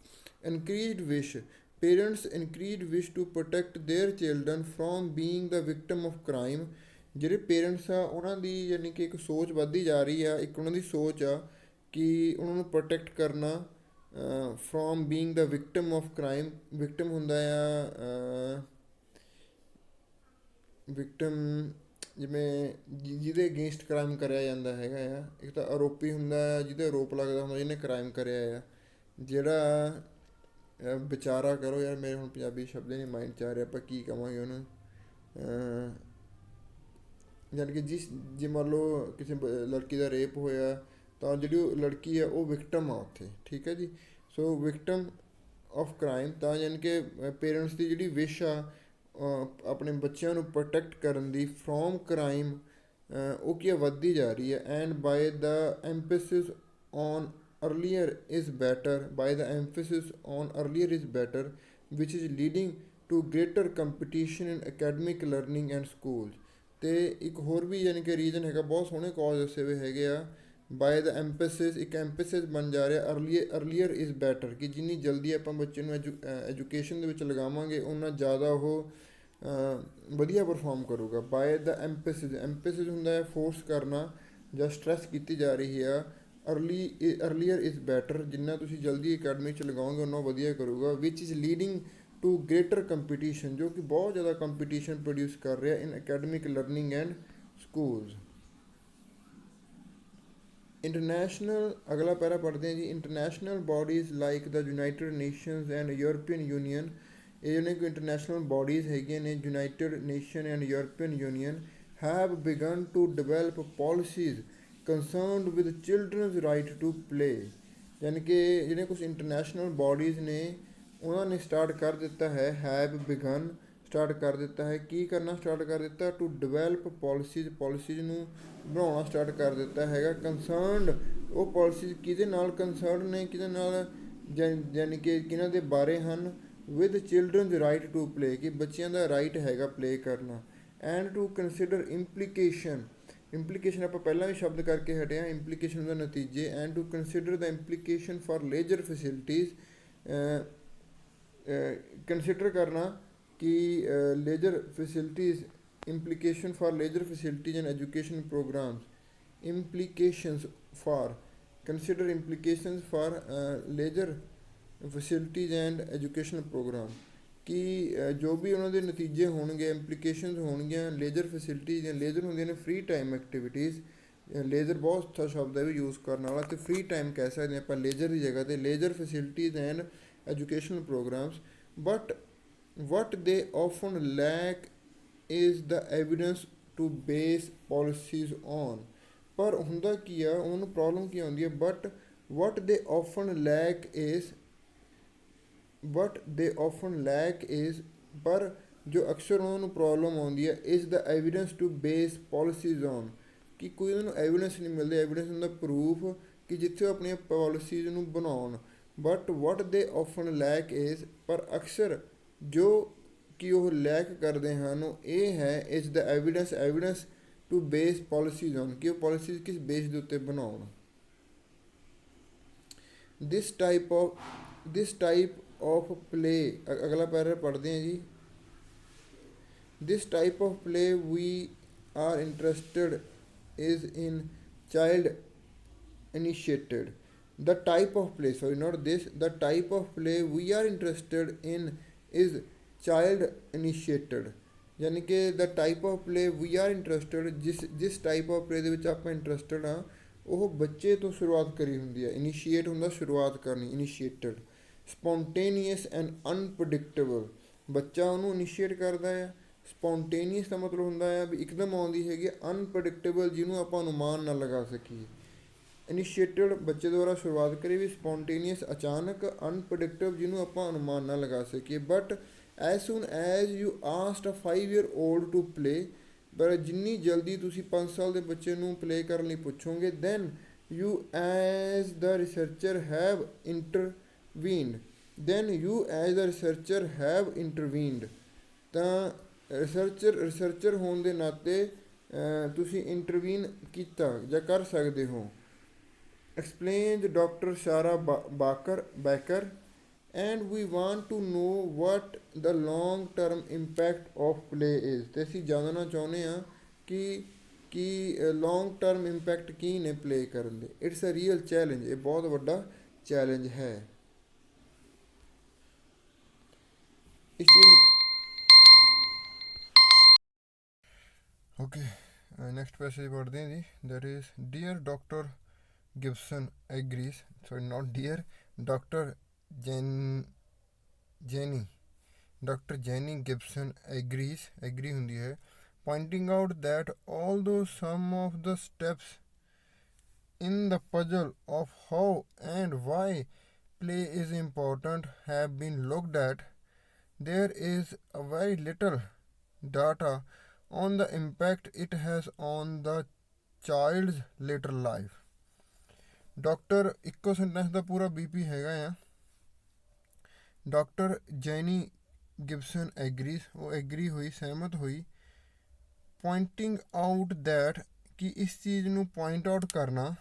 Increased wish, parents increased wish to protect their children from being the victim of crime. ਜਿਹੜੇ ਪੇਰੈਂਟਸ ਆ ਉਹਨਾਂ ਦੀ ਯਾਨੀ ਕਿ ਇੱਕ ਸੋਚ ਵੱਧਦੀ ਜਾ ਰਹੀ ਆ, ਇੱਕ ਉਹਨਾਂ ਦੀ ਸੋਚ ਆ ਕਿ ਉਹਨਾਂ ਨੂੰ ਪ੍ਰੋਟੈਕਟ ਕਰਨਾ from being the victim of crime. Victim ਹੁੰਦਾ ਆ ਵਿਕਟਮ ਜਿਵੇਂ ਜਿਹਦੇ ਅਗੇਂਸਟ ਕ੍ਰਾਈਮ ਕਰਿਆ ਜਾਂਦਾ ਹੈਗਾ ਆ। ਇੱਕ ਤਾਂ ਆਰੋਪੀ ਹੁੰਦਾ ਆ ਜਿਹਦੇ ਆਰੋਪ ਲੱਗਦਾ ਹੁੰਦਾ ਜਿਹਨੇ ਕ੍ਰਾਈਮ ਕਰਿਆ ਆ। ਜਿਹੜਾ ਵਿਚਾਰਾ ਕਰੋ ਯਾਰ, ਮੇਰੇ ਹੁਣ ਪੰਜਾਬੀ ਸ਼ਬਦ ਨਹੀਂ ਮਾਈਂਡ 'ਚ ਆ ਰਿਹਾ, ਆਪਾਂ ਕੀ ਕਵਾਂਗੇ ਉਹਨੂੰ। ਯਾਨੀ ਕਿ ਜੇ ਮੰਨ ਲਓ ਕਿਸੇ ਲੜਕੀ ਦਾ ਰੇਪ ਹੋਇਆ ਤਾਂ ਜਿਹੜੀ ਉਹ ਲੜਕੀ ਆ ਉਹ ਵਿਕਟਮ ਆ ਉੱਥੇ, ਠੀਕ ਹੈ ਜੀ। ਸੋ ਵਿਕਟਮ ਆਫ ਕ੍ਰਾਈਮ, ਤਾਂ ਯਾਨੀ ਕਿ ਪੇਰੈਂਟਸ ਦੀ ਜਿਹੜੀ ਵਿਸ਼ ਆ ਆਪਣੇ ਬੱਚਿਆਂ ਨੂੰ ਪ੍ਰੋਟੈਕਟ ਕਰਨ ਦੀ ਫਰੋਮ ਕ੍ਰਾਈਮ, ਉਹ ਕੀ ਵੱਧਦੀ ਜਾ ਰਹੀ ਹੈ। And by the emphasis on earlier is better, by the emphasis on earlier is better, which is leading to greater competition in academic learning and schools। ਅਤੇ ਇੱਕ ਹੋਰ ਵੀ ਯਾਨੀ ਕਿ ਰੀਜ਼ਨ ਹੈਗਾ, ਬਹੁਤ ਸੋਹਣੇ ਕਾਜ਼ ਦੱਸੇ ਹੋਏ ਹੈਗੇ ਆ। ਬਾਏ ਦ ਐਮਪਸਿਸ, ਇੱਕ ਐਮਪਸਿਸ ਬਣ ਜਾ ਰਿਹਾ ਅਰਲੀਅਰ ਇਜ਼ ਬੈਟਰ, ਕਿ ਜਿੰਨੀ ਜਲਦੀ ਆਪਾਂ ਬੱਚੇ ਨੂੰ ਐਜੂਕੇਸ਼ਨ ਦੇ ਵਿੱਚ ਲਗਾਵਾਂਗੇ ਉਨਾ ਜ਼ਿਆਦਾ ਉਹ ਵਧੀਆ ਪਰਫੋਰਮ ਕਰੂਗਾ। ਬਾਏ ਦ ਐਮਪਸਿਸ ਹੁੰਦਾ ਹੈ ਫੋਰਸ ਕਰਨਾ ਜਾਂ ਸਟਰੈਸ ਕੀਤੀ ਜਾ ਰਹੀ ਆ। ਅਰਲੀਅਰ ਇਜ਼ ਬੈਟਰ, ਜਿੰਨਾ ਤੁਸੀਂ ਜਲਦੀ ਅਕੈਡਮੀ 'ਚ ਲਗਾਓਗੇ ਉਨਾ ਵਧੀਆ ਕਰੂਗਾ। Which is leading to greater competition, ਜੋ ਕਿ ਬਹੁਤ ਜ਼ਿਆਦਾ ਕੰਪੀਟੀਸ਼ਨ ਪ੍ਰੋਡਿਊਸ ਕਰ ਰਿਹਾ in academic learning and schools. International, ਅਗਲਾ ਪੈਰਾ ਪੜ੍ਹਦੇ ਹਾਂ ਜੀ। International bodies like the United Nations and European Union, ਇਹ ਜਿਹੜੇ ਕੋਈ ਇੰਟਰਨੈਸ਼ਨਲ ਬੋਡੀਜ਼ ਹੈਗੀਆਂ ਨੇ, United Nation and European Union, have begun to develop policies concerned with children's right to play. ਯਾਨੀ ਕਿ ਜਿਹੜੇ ਕੁਛ ਇੰਟਰਨੈਸ਼ਨਲ ਬੋਡੀਜ਼ ਨੇ ਉਹਨਾਂ ਨੇ ਸਟਾਰਟ ਕਰ ਦਿੱਤਾ ਹੈ, ਹੈਵ ਬਿਗਨ ਸਟਾਰਟ ਕਰ ਦਿੱਤਾ ਹੈ। ਕੀ ਕਰਨਾ ਸਟਾਰਟ ਕਰ ਦਿੱਤਾ? ਟੂ ਡਿਵੈਲਪ ਪੋਲਿਸੀਜ਼ ਨੂੰ ਬਣਾਉਣਾ ਸਟਾਰਟ ਕਰ ਦਿੱਤਾ ਹੈਗਾ। ਕੰਸਰਨਡ, ਉਹ ਪੋਲਿਸੀਜ਼ ਕਿਹਦੇ ਨਾਲ ਕੰਸਰਨਡ ਨੇ, ਕਿਹਦੇ ਨਾਲ ਯਾਨੀ ਕਿ ਕਿਹਨਾਂ ਦੇ ਬਾਰੇ ਹਨ? With children's right to play, ਕਿ ਬੱਚਿਆਂ ਦਾ ਰਾਈਟ ਹੈਗਾ ਪਲੇ ਕਰਨਾ। ਐਂਡ ਟੂ ਕੰਸੀਡਰ ਇੰਪਲੀਕੇਸ਼ਨ ਆਪਾਂ ਪਹਿਲਾਂ ਵੀ ਸ਼ਬਦ ਕਰਕੇ ਹਟੇ ਹਾਂ, ਇੰਪਲੀਕੇਸ਼ਨ ਦਾ ਨਤੀਜੇ। And to consider the implication for leisure facilities, consider ਕਰਨਾ ਕਿ leisure facilities, implication for leisure facilities and education programs, implications for, consider implications for leisure facilities and educational program, ਕਿ ਜੋ ਵੀ ਉਹਨਾਂ ਦੇ ਨਤੀਜੇ ਹੋਣਗੇ, ਇੰਪਲੀਕੇਸ਼ਨਸ ਹੋਣਗੀਆਂ ਲੇਜ਼ਰ ਫੈਸਿਲਿਟੀਜ਼ ਦੀਆਂ। ਲੇਜ਼ਰ ਹੁੰਦੀਆਂ ਨੇ ਫ੍ਰੀ ਟਾਈਮ ਐਕਟੀਵਿਟੀਜ਼, ਲੇਜ਼ਰ ਬਹੁਤ ਅੱਛਾ ਸ਼ਬਦ ਹੈ ਵੀ ਯੂਜ਼ ਕਰਨ ਵਾਲਾ, ਅਤੇ ਫ੍ਰੀ ਟਾਈਮ ਕਹਿ ਸਕਦੇ ਹਾਂ ਆਪਾਂ ਲੇਜ਼ਰ ਦੀ ਜਗ੍ਹਾ 'ਤੇ, leisure facilities and educational programmes. But what they often lack is the evidence to base policies on। ਪਰ ਹੁੰਦਾ ਕੀ ਆ, ਉਹਨਾਂ ਨੂੰ ਪ੍ਰੋਬਲਮ ਕੀ ਆਉਂਦੀ ਹੈ? but what they often lack is, ਪਰ ਜੋ ਅਕਸਰ ਉਹਨਾਂ ਨੂੰ ਪ੍ਰੋਬਲਮ ਆਉਂਦੀ ਹੈ, is the evidence to base policies on, ਕਿ ਕੋਈ ਉਹਨਾਂ ਨੂੰ ਐਵੀਡੈਂਸ ਨਹੀਂ ਮਿਲਦੀ। ਐਵੀਡੈਂਸ ਹੁੰਦਾ ਪ੍ਰੂਫ, ਕਿ ਜਿੱਥੇ ਉਹ ਆਪਣੀਆਂ ਪੋਲਿਸੀਜ਼ ਨੂੰ ਬਣਾਉਣ। But what they often lack is, ਪਰ ਅਕਸਰ ਜੋ ਕਿ ਉਹ ਲੈਕ ਕਰਦੇ ਹਨ ਉਹ ਇਹ ਹੈ, ਇਸ ਦਾ evidence to base policies on, ਕਿ ਉਹ ਪੋਲਿਸੀਜ਼ ਕਿਸ ਬੇਸ ਦੇ ਉੱਤੇ ਬਣਾਉਣ। ਦਿਸ ਟਾਈਪ ਆਫ ਪਲੇ, ਅਗਲਾ ਪੈਰਾ ਪੜ੍ਹਦੇ ਹਾਂ ਜੀ। This type of play we are interested is in child initiated, the type of play, sorry not this, the type of play we are interested in is child initiated। ਯਾਨੀ ਕਿ the type of play we are interested, ਜਿਸ type of play ਦੇ ਵਿੱਚ ਆਪਾਂ interested ਹਾਂ ਉਹ ਬੱਚੇ ਤੋਂ ਸ਼ੁਰੂਆਤ ਕਰੀ ਹੁੰਦੀ ਹੈ। ਇਨੀਸ਼ੀਏਟ ਹੁੰਦਾ ਸ਼ੁਰੂਆਤ ਕਰਨੀ, ਇਨੀਸ਼ੀਏਟਡ। ਸਪੌਂਟੇਨੀਅਸ ਐਂਡ ਅਨਪ੍ਰਡਿਕਟੇਬਲ, ਬੱਚਾ ਉਹਨੂੰ ਇਨੀਸ਼ੀਏਟ ਕਰਦਾ ਹੈ। ਸਪੌਂਟੇਨੀਅਸ ਦਾ ਮਤਲਬ ਹੁੰਦਾ ਆ ਵੀ ਇੱਕਦਮ ਆਉਂਦੀ ਹੈਗੀ, ਅਨਪ੍ਰੈਡਿਕਟੇਬਲ ਜਿਹਨੂੰ ਆਪਾਂ ਅਨੁਮਾਨ ਨਾ ਲਗਾ ਸਕੀਏ। ਇਨੀਸ਼ੀਏਟਡ ਬੱਚੇ ਦੁਆਰਾ ਸ਼ੁਰੂਆਤ ਕਰੀ ਵੀ, ਸਪੌਂਟੇਨੀਅਸ ਅਚਾਨਕ, ਅਨਪ੍ਰੈਡਿਕਟੇਬਲ ਜਿਹਨੂੰ ਆਪਾਂ ਅਨੁਮਾਨ ਨਾ ਲਗਾ ਸਕੀਏ। But as soon as you asked a 5 year old to play, ਪਰ ਜਿੰਨੀ ਜਲਦੀ ਤੁਸੀਂ 5 ਸਾਲ ਦੇ ਬੱਚੇ ਨੂੰ ਪਲੇ ਕਰਨ ਲਈ ਪੁੱਛੋਗੇ, then you as the researcher have intervened, ਤਾਂ ਰਿਸਰਚਰ ਹੋਣ ਦੇ ਨਾਤੇ ਤੁਸੀਂ ਇੰਟਰਵੀਨ ਕੀਤਾ ਜਾਂ ਕਰ ਸਕਦੇ ਹੋ। explained Dr. Shara Becker, and we want to know what the long term impact of play is। ਤੇ ਅਸੀਂ ਜਾਣਨਾ ਚਾਹੁੰਦੇ ਹਾਂ ਕਿ ਲੌਂਗ ਟਰਮ ਇੰਪੈਕਟ ਕੀ ਨੇ ਪਲੇ ਕਰਨ ਦੇ। ਇਟਸ ਅ ਰੀਅਲ ਚੈਲੰਜ, ਇਹ ਬਹੁਤ ਵੱਡਾ ਚੈਲੰਜ ਹੈ। ਇਸ ਓਕੇ, ਨੈਕਸਟ ਪੈਸੇਜ ਪੜ੍ਹਦੇ ਹਾਂ ਜੀ। That is dear doctor Gibson agrees, sorry not dear, Dr. Jenny Gibson agree ਹੁੰਦੀ ਹੈ, pointing out that although some of the steps in the puzzle of how and why play is important have been looked at, there is a very little data on the impact it has on the child's later life। Doctor ਇੱਕੋ sentence ਦਾ ਪੂਰਾ BP ਹੈਗਾ ਆ। Doctor ਜੈਨੀ Gibson ਐਗਰੀਜ਼, ਉਹ agri ਹੋਈ, ਸਹਿਮਤ ਹੋਈ। ਪੁਆਇੰਟਿੰਗ out that, ਕਿ ਇਸ ਚੀਜ਼ ਨੂੰ ਪੁਆਇੰਟ ਆਊਟ ਕਰਨਾ,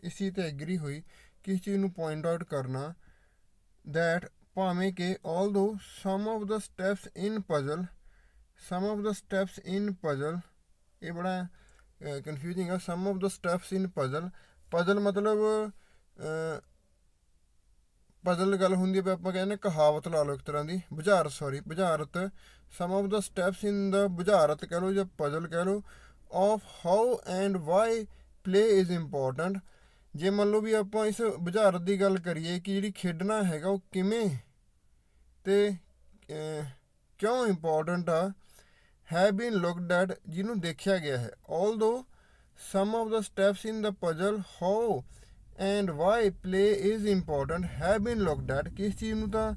ਇਸ ਚੀਜ਼ 'ਤੇ ਐਗਰੀ ਹੋਈ ਕਿ ਇਸ ਚੀਜ਼ ਨੂੰ ਪੁਆਇੰਟ ਆਊਟ ਕਰਨਾ। ਦੈਟ ਭਾਵੇਂ ਕਿ although some of the steps in puzzle, ਇਹ ਬੜਾ ਕਨਫਿਊਜ਼ਿੰਗ ਆ। Some of the steps in puzzle ਮਤਲਬ ਪਜ਼ਲ ਗੱਲ ਹੁੰਦੀ ਹੈ, ਆਪਾਂ ਕਹਿੰਦੇ ਕਹਾਵਤ ਲਾ ਲਓ ਇੱਕ ਤਰ੍ਹਾਂ ਦੀ, ਬੁਝਾਰਤ। ਸਮ ਆਫ ਦਾ ਸਟੈਪਸ ਇਨ ਦਾ, ਬੁਝਾਰਤ ਕਹਿ ਲਓ ਜਾਂ ਪਜ਼ਲ ਕਹਿ ਲਓ, of how and why play is important. ਜੇ ਮੰਨ ਲਓ ਵੀ ਆਪਾਂ ਇਸ ਬੁਝਾਰਤ ਦੀ ਗੱਲ ਕਰੀਏ ਕਿ ਜਿਹੜੀ ਖੇਡਣਾ ਹੈਗਾ ਉਹ ਕਿਵੇਂ ਅਤੇ ਕਿਉਂ ਇੰਪੋਰਟੈਂਟ ਆ, ਹੈਵ ਬੀਨ ਲੁਕਡ ਐਟ, ਜਿਹਨੂੰ ਦੇਖਿਆ ਗਿਆ ਹੈ। Although some of the steps in the puzzle how and why play is important have been looked at, ਕਿ ਇਸ ਚੀਜ਼ ਨੂੰ ਤਾਂ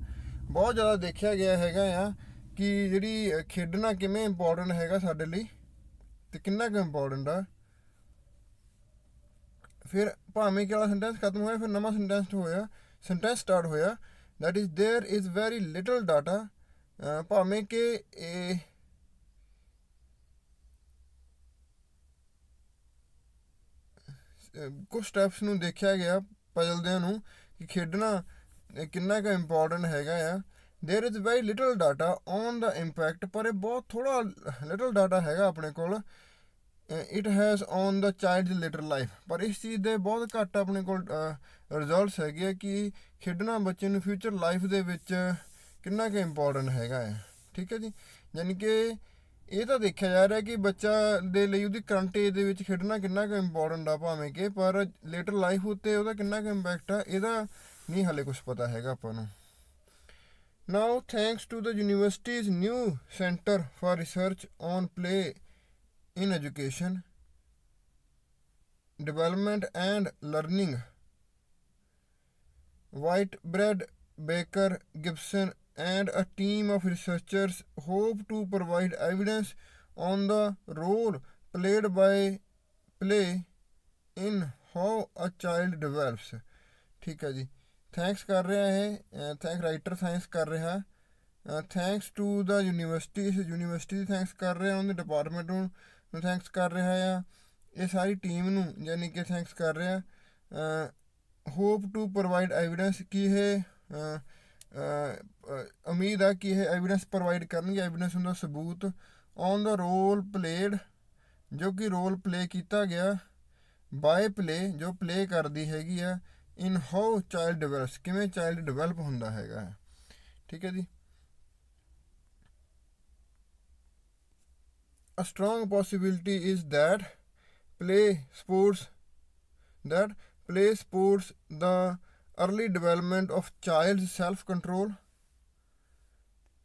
ਬਹੁਤ ਜ਼ਿਆਦਾ ਦੇਖਿਆ ਗਿਆ ਹੈਗਾ ਆ ਕਿ ਜਿਹੜੀ ਖੇਡਣਾ ਕਿਵੇਂ ਇੰਪੋਰਟੈਂਟ ਹੈਗਾ ਸਾਡੇ ਲਈ ਅਤੇ ਕਿੰਨਾ ਕੁ ਇੰਪੋਰਟੈਂਟ ਆ। ਫਿਰ ਭਾਵੇਂ ਕਿ ਵਾਲਾ ਸੈਂਟੈਂਸ ਖਤਮ ਹੋਇਆ, ਫਿਰ ਨਵਾਂ ਸੈਂਟੈਂਸ ਸਟਾਰਟ ਹੋਇਆ। That is there is very little data, ਭਾਵੇਂ ਕਿ ਇਹ ਕੁਛ ਸਟੈਪਸ ਨੂੰ ਦੇਖਿਆ ਗਿਆ ਪਜ਼ਲਦਿਆਂ ਨੂੰ ਕਿ ਖੇਡਣਾ ਕਿੰਨਾ ਕੁ ਇੰਪੋਰਟੈਂਟ ਹੈਗਾ ਆ। There is very little data on the impact, ਪਰ ਇਹ ਬਹੁਤ ਥੋੜ੍ਹਾ ਲਿਟਲ ਡਾਟਾ ਹੈਗਾ ਆਪਣੇ ਕੋਲ। It has on the child litre life, ਪਰ ਇਸ ਚੀਜ਼ ਦੇ ਬਹੁਤ ਘੱਟ ਆਪਣੇ ਕੋਲ ਰਿਜ਼ਲਟਸ ਹੈਗੇ ਆ ਕਿ ਖੇਡਣਾ ਬੱਚੇ ਨੂੰ ਫਿਊਚਰ ਲਾਈਫ ਦੇ ਵਿੱਚ ਕਿੰਨਾ ਕੁ ਇੰਪੋਰਟੈਂਟ ਹੈਗਾ ਆ। ਠੀਕ ਹੈ ਜੀ, ਯਾਨੀ ਕਿ ਇਹ ਤਾਂ ਦੇਖਿਆ ਜਾ ਰਿਹਾ ਕਿ ਬੱਚਾ ਦੇ ਲਈ ਉਹਦੀ ਕਰੰਟ ਏਜ ਦੇ ਵਿੱਚ ਖੇਡਣਾ ਕਿੰਨਾ ਕੁ ਇੰਪੋਰਟੈਂਟ ਆ, ਭਾਵੇਂ ਕਿ ਪਰ ਲੇਟਰ ਲਾਈਫ ਉੱਤੇ ਉਹਦਾ ਕਿੰਨਾ ਕੁ ਇੰਪੈਕਟ ਆ, ਇਹਦਾ ਨਹੀਂ ਹਾਲੇ ਕੁਛ ਪਤਾ ਹੈਗਾ ਆਪਾਂ ਨੂੰ। Now thanks to the university's new centre for research on play in education, development and learning, Whitebread, Baker, Gibson and a team of researchers hope to provide evidence on the role played by play in how a child develops। ਠੀਕ ਹੈ ਜੀ, thanks ਕਰ ਰਿਹਾ ਹੈ, writer thanks ਕਰ ਰਿਹਾ, thanks to the university thanks ਕਰ ਰਿਹਾ, ਉਹਦੇ ਡਿਪਾਰਟਮੈਂਟ ਨੂੰ ਥੈਂਕਸ ਕਰ ਰਿਹਾ ਆ, ਇਹ ਸਾਰੀ ਟੀਮ ਨੂੰ ਯਾਨੀ ਕਿ ਥੈਂਕਸ ਕਰ ਰਿਹਾ। ਹੋਪ ਟੂ ਪ੍ਰੋਵਾਈਡ ਐਵੀਡੈਂਸ, ਕਿ ਇਹ ਉਮੀਦ ਆ ਕਿ ਇਹ ਐਵੀਡੈਂਸ ਪ੍ਰੋਵਾਈਡ ਕਰਨਗੇ। ਐਵੀਡੈਂਸ ਹੁੰਦਾ ਸਬੂਤ। ਔਨ ਦਾ ਰੋਲ ਪਲੇਡ, ਜੋ ਕਿ ਰੋਲ ਪਲੇ ਕੀਤਾ ਗਿਆ। ਬਾਏ ਪਲੇ, ਜੋ ਪਲੇ ਕਰਦੀ ਹੈਗੀ ਆ। ਇਨ ਹਾਊ ਚਾਈਲਡ ਡਿਵੈਲਪਸ, ਕਿਵੇਂ ਚਾਈਲਡ ਡਿਵੈਲਪ ਹੁੰਦਾ ਹੈਗਾ। ਠੀਕ ਹੈ ਜੀ। A strong possibility is that play supports the early development of child's self-control,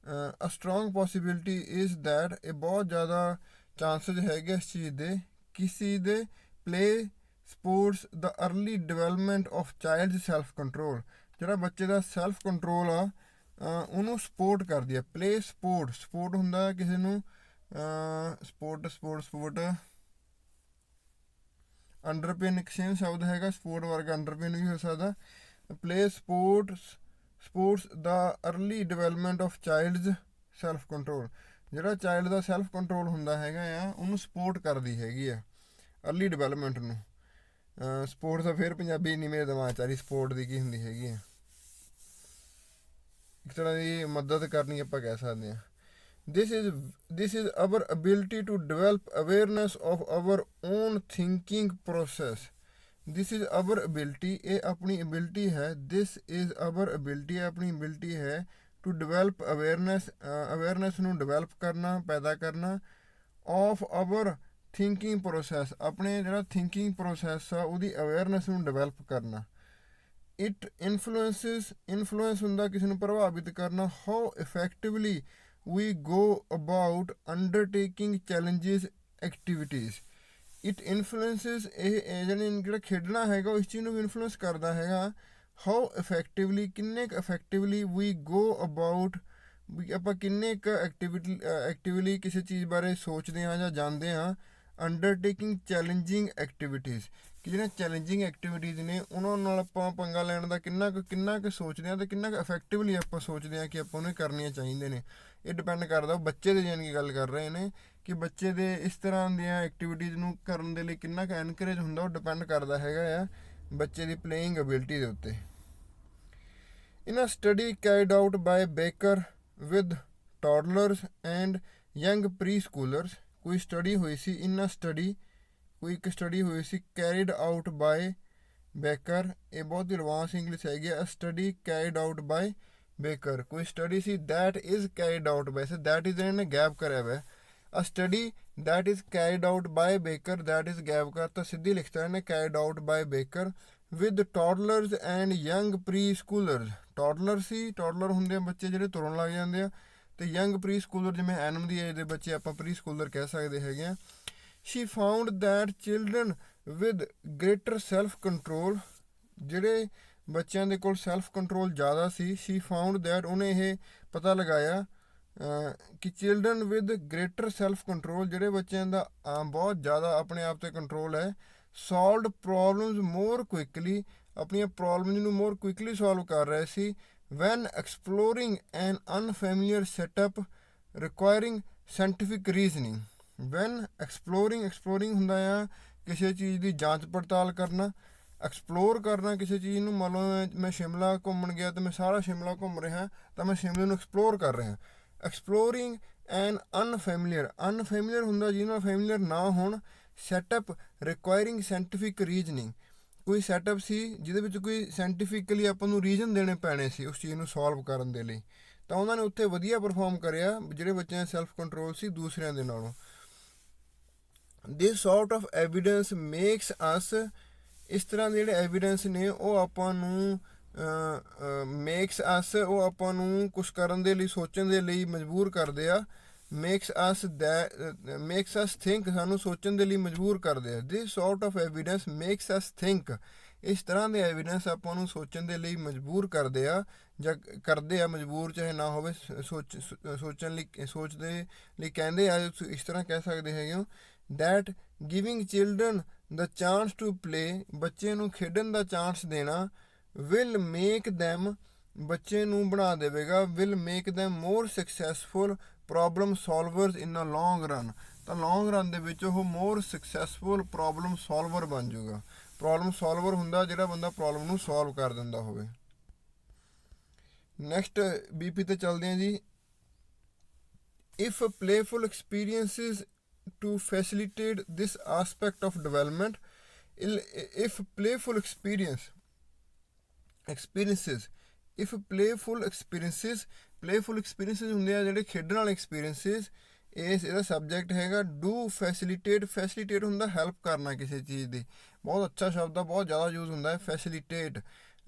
a strong possibility is that, ਇਹ ਬਹੁਤ ਜ਼ਿਆਦਾ ਚਾਂਸਸ ਹੈਗੇ ਇਸ ਚੀਜ਼ ਦੇ, ਕਿਸੇ ਦੇ play supports the early development of child self control, ਜਿਹੜਾ ਬੱਚੇ ਦਾ ਸੈਲਫ ਕੰਟਰੋਲ ਆ ਉਹਨੂੰ ਸਪੋਰਟ ਕਰਦੀ ਹੈ। ਪਲੇ ਸਪੋਰਟ, ਸਪੋਰਟ ਹੁੰਦਾ ਕਿਸੇ ਨੂੰ ਸਪੋਰਟ ਅੰਡਰਪਿਨ ਇੱਕ ਸੇਮ ਸ਼ਬਦ ਹੈਗਾ, ਸਪੋਰਟ ਵਰਗਾ ਅੰਡਰਪਿਨ ਵੀ ਹੋ ਸਕਦਾ। Play supports the early development of child's self control, ਜਿਹੜਾ ਚਾਈਲਡ ਦਾ ਸੈਲਫ ਕੰਟਰੋਲ ਹੁੰਦਾ ਹੈਗਾ ਆ ਉਹਨੂੰ ਸਪੋਰਟ ਕਰਦੀ ਹੈਗੀ ਆ ਅਰਲੀ ਡਿਵੈਲਪਮੈਂਟ ਨੂੰ। ਸਪੋਰਟਸ ਦਾ ਫਿਰ ਪੰਜਾਬੀ ਨਹੀਂ ਮੇਰੇ ਦਿਮਾਗ 'ਚ ਆ ਰਹੀ, ਸਪੋਰਟ ਦੀ ਕੀ ਹੁੰਦੀ ਹੈਗੀ ਆ, ਇੱਕ ਤਰ੍ਹਾਂ ਦੀ ਮਦਦ ਕਰਨੀ ਆਪਾਂ ਕਹਿ ਸਕਦੇ ਹਾਂ। This is our ability to develop awareness of our own thinking process. This is our ability, ਇਹ ਆਪਣੀ ability ਹੈ। This is our ability, ਇਹ ਆਪਣੀ ability ਹੈ to develop awareness ਨੂੰ develop ਕਰਨਾ, ਪੈਦਾ ਕਰਨਾ of our thinking process, ਆਪਣੇ ਜਿਹੜਾ thinking process ਆ ਉਹਦੀ awareness ਨੂੰ develop ਕਰਨਾ। It influence ਹੁੰਦਾ ਕਿਸੇ ਨੂੰ ਪ੍ਰਭਾਵਿਤ ਕਰਨਾ, how effectively we go about undertaking challenges activities. It influences, ਇਹ ਜਿਹੜਾ ਖੇਡਣਾ ਹੈਗਾ ਇਸ ਚੀਜ਼ ਨੂੰ ਵੀ ਇਨਫਲੂਐਂਸ ਕਰਦਾ ਹੈਗਾ। how effectively, ਕਿੰਨੇ ਕੁ effectively we go about, ਵੀ ਆਪਾਂ ਕਿੰਨੇ ਕੁ ਐਕਟਿਵਲੀ ਕਿਸੇ ਚੀਜ਼ ਬਾਰੇ ਸੋਚਦੇ ਹਾਂ ਜਾਂ ਜਾਣਦੇ ਹਾਂ। ਅੰਡਰਟੇਕਿੰਗ ਚੈਲੰਜਿੰਗ ਐਕਟੀਵਿਟੀਜ਼, ਕਿ ਜਿਹੜੀਆਂ ਚੈਲੰਜਿੰਗ ਐਕਟੀਵਿਟੀਜ਼ ਨੇ ਉਹਨਾਂ ਨਾਲ ਆਪਾਂ ਪੰਗਾ ਲੈਣ ਦਾ ਕਿੰਨਾ ਕੁ ਸੋਚਦੇ ਹਾਂ ਅਤੇ ਕਿੰਨਾ ਕੁ ਇਫੈਕਟਿਵਲੀ ਆਪਾਂ ਸੋਚਦੇ ਹਾਂ ਕਿ ਆਪਾਂ ਉਹਨੇ ਕਰਨੀਆਂ ਚਾਹੀਦੇ ਨੇ। ਇਹ ਡਿਪੈਂਡ ਕਰਦਾ, ਉਹ ਬੱਚੇ ਦੇ ਜਾਣੀ ਕਿ ਗੱਲ ਕਰ ਰਹੇ ਨੇ ਕਿ ਬੱਚੇ ਦੇ ਇਸ ਤਰ੍ਹਾਂ ਦੀਆਂ ਐਕਟੀਵਿਟੀਜ਼ ਨੂੰ ਕਰਨ ਦੇ ਲਈ ਕਿੰਨਾ ਕੁ ਐਨਕਰੇਜ ਹੁੰਦਾ, ਉਹ ਡਿਪੈਂਡ ਕਰਦਾ ਹੈਗਾ ਆ ਬੱਚੇ ਦੀ ਪਲੇਇੰਗ ਅਬਿਲਿਟੀ ਦੇ ਉੱਤੇ। In a study carried out by Baker with toddlers and young preschoolers, ਕੋਈ ਸਟੱਡੀ ਹੋਈ ਸੀ, ਇਨ ਅ ਸਟੱਡੀ ਕੋਈ ਇੱਕ ਸਟੱਡੀ ਹੋਈ ਸੀ, ਕੈਰੀਡ ਆਊਟ ਬਾਏ ਬੇਕਰ, ਇਹ ਬਹੁਤ ਐਡਵਾਂਸ ਇੰਗਲਿਸ਼ ਹੈਗੀ ਆ। Study carried out by Baker, ਕੋਈ ਸਟੱਡੀ ਸੀ that is carried out by, say that is ਇਹਨੇ ਗੈਪ ਕਰਿਆ ਹੋਇਆ। A study that is carried out by Baker, that is gap ਕਰਤਾ, ਸਿੱਧੀ ਲਿਖਤਾ ਇਹਨੇ carried out by Baker with toddlers and young preschoolers. Toddler ਸੀ, toddler ਹੁੰਦੇ ਆ ਬੱਚੇ ਜਿਹੜੇ ਤੁਰਨ ਲੱਗ ਜਾਂਦੇ ਆ, ਅਤੇ ਯੰਗ ਪ੍ਰੀ ਸਕੂਲਰ ਜਿਵੇਂ ਐਨਮ ਦੀ ਏਜ ਦੇ ਬੱਚੇ ਆਪਾਂ ਪ੍ਰੀ ਸਕੂਲਰ ਕਹਿ ਸਕਦੇ ਹੈਗੇ ਆ। She found that children with greater self control, ਜਿਹੜੇ ਬੱਚਿਆਂ ਦੇ ਕੋਲ ਸੈਲਫ ਕੰਟਰੋਲ ਜ਼ਿਆਦਾ ਸੀ, she found that, ਉਹਨੇ ਇਹ ਪਤਾ ਲਗਾਇਆ ਕਿ children with greater self control, ਜਿਹੜੇ ਬੱਚਿਆਂ ਦਾ ਬਹੁਤ ਜ਼ਿਆਦਾ ਆਪਣੇ ਆਪ 'ਤੇ ਕੰਟਰੋਲ ਹੈ, ਸੋਲਵਡ ਪ੍ਰੋਬਲਮਸ ਮੋਰ ਕੁਇਕਲੀ, ਆਪਣੀਆਂ ਪ੍ਰੋਬਲਮਸ ਨੂੰ ਮੋਰ ਕੁਇਕਲੀ ਸੋਲਵ ਕਰ ਰਹੇ ਸੀ। When exploring an unfamiliar setup requiring scientific reasoning. When exploring ਹੁੰਦਾ ਆ ਕਿਸੇ ਚੀਜ਼ ਦੀ ਜਾਂਚ ਪੜਤਾਲ ਕਰਨਾ, ਐਕਸਪਲੋਰ ਕਰਨਾ ਕਿਸੇ ਚੀਜ਼ ਨੂੰ। ਮੰਨ ਲਓ ਮੈਂ ਸ਼ਿਮਲਾ ਘੁੰਮਣ ਗਿਆ ਅਤੇ ਮੈਂ ਸਾਰਾ ਸ਼ਿਮਲਾ ਘੁੰਮ ਰਿਹਾ ਤਾਂ ਮੈਂ ਸ਼ਿਮਲੇ ਨੂੰ ਐਕਸਪਲੋਰ ਕਰ ਰਿਹਾ। ਐਕਸਪਲੋਰਿੰਗ ਐਨ ਅਨਫੈਮੀਲੀਅਰ ਹੁੰਦਾ ਜਿਹਦੇ ਨਾਲ ਫੈਮੀਲੀਅਰ ਨਾ ਹੋਣ। ਸੈਟਅਪ ਰਿਕੁਆਇਰਿੰਗ ਸਾਇੰਟੀਫਿਕ ਰੀਜ਼ਨਿੰਗ, ਕੋਈ ਸੈਟਅਪ ਸੀ ਜਿਹਦੇ ਵਿੱਚ ਕੋਈ ਸਾਇੰਟੀਫਿਕਲੀ ਆਪਾਂ ਨੂੰ ਰੀਜ਼ਨ ਦੇਣੇ ਪੈਣੇ ਸੀ ਉਸ ਚੀਜ਼ ਨੂੰ ਸੋਲਵ ਕਰਨ ਦੇ ਲਈ, ਤਾਂ ਉਹਨਾਂ ਨੇ ਉੱਥੇ ਵਧੀਆ ਪਰਫੋਰਮ ਕਰਿਆ ਜਿਹੜੇ ਬੱਚਿਆਂ ਦਾ ਸੈਲਫ ਕੰਟਰੋਲ ਸੀ ਦੂਸਰਿਆਂ ਦੇ ਨਾਲੋਂ। ਦਿਸ ਸੌਰਟ ਆਫ ਐਵੀਡੈਂਸ ਮੇਕਸ ਅਸ, ਇਸ ਤਰ੍ਹਾਂ ਦੇ ਜਿਹੜੇ ਐਵੀਡੈਂਸ ਨੇ ਉਹ ਆਪਾਂ ਨੂੰ ਮੇਕਸ ਅਸ, ਉਹ ਆਪਾਂ ਨੂੰ ਕੁਛ ਕਰਨ ਦੇ ਲਈ, ਸੋਚਣ ਦੇ ਲਈ ਮਜਬੂਰ ਕਰਦੇ ਆ। ਮੇਕਸ ਅਸ ਥਿੰਕ, ਸਾਨੂੰ ਸੋਚਣ ਦੇ ਲਈ ਮਜਬੂਰ ਕਰਦੇ ਆ। This sort of evidence makes us think, ਇਸ ਤਰ੍ਹਾਂ ਦੇ ਐਵੀਡੈਂਸ ਆਪਾਂ ਨੂੰ ਸੋਚਣ ਦੇ ਲਈ ਮਜਬੂਰ ਕਰਦੇ ਆ ਜਾਂ ਕਰਦੇ ਆ, ਮਜਬੂਰ ਚਾਹੇ ਨਾ ਹੋਵੇ, ਸੋਚਦੇ ਲਈ ਕਹਿੰਦੇ ਆ, ਇਸ ਤਰ੍ਹਾਂ ਕਹਿ ਸਕਦੇ ਹੈਗੇ ਹੋ। That giving children the chance to play, ਬੱਚੇ ਨੂੰ ਖੇਡਣ ਦਾ ਚਾਂਸ ਦੇਣਾ, ਵਿਲ ਮੇਕ ਦੈਮ, ਬੱਚੇ ਨੂੰ ਬਣਾ ਦੇਵੇਗਾ, will make them more successful problem solvers in a long run, ਤਾਂ ਲੌਂਗ ਰਨ ਦੇ ਵਿੱਚ ਉਹ ਮੋਰ ਸਕਸੈਸਫੁਲ ਪ੍ਰੋਬਲਮ ਸੋਲਵਰ ਬਣ ਜਾਊਗਾ। ਪ੍ਰੋਬਲਮ ਸੋਲਵਰ ਹੁੰਦਾ ਜਿਹੜਾ ਬੰਦਾ ਪ੍ਰੋਬਲਮ ਨੂੰ ਸੋਲਵ ਕਰ ਦਿੰਦਾ ਹੋਵੇ। ਨੈਕਸਟ BP ਤੇ ਚੱਲਦੇ ਹਾਂ ਜੀ। If playful experiences to facilitate this aspect of development, if playful experiences, ਹੁੰਦੇ ਆ ਜਿਹੜੇ ਖੇਡਣ ਵਾਲੇ ਐਕਸਪੀਰੀਅੰਸਿਸ, ਇਹਦਾ ਸਬਜੈਕਟ ਹੈਗਾ ਡੂ ਫੈਸਿਲੀਟੇਟ ਹੁੰਦਾ ਹੈਲਪ ਕਰਨਾ ਕਿਸੇ ਚੀਜ਼ ਦੀ, ਬਹੁਤ ਅੱਛਾ ਸ਼ਬਦ ਆ, ਬਹੁਤ ਜ਼ਿਆਦਾ ਯੂਜ਼ ਹੁੰਦਾ ਹੈ ਫੈਸਿਲੀਟੇਟ।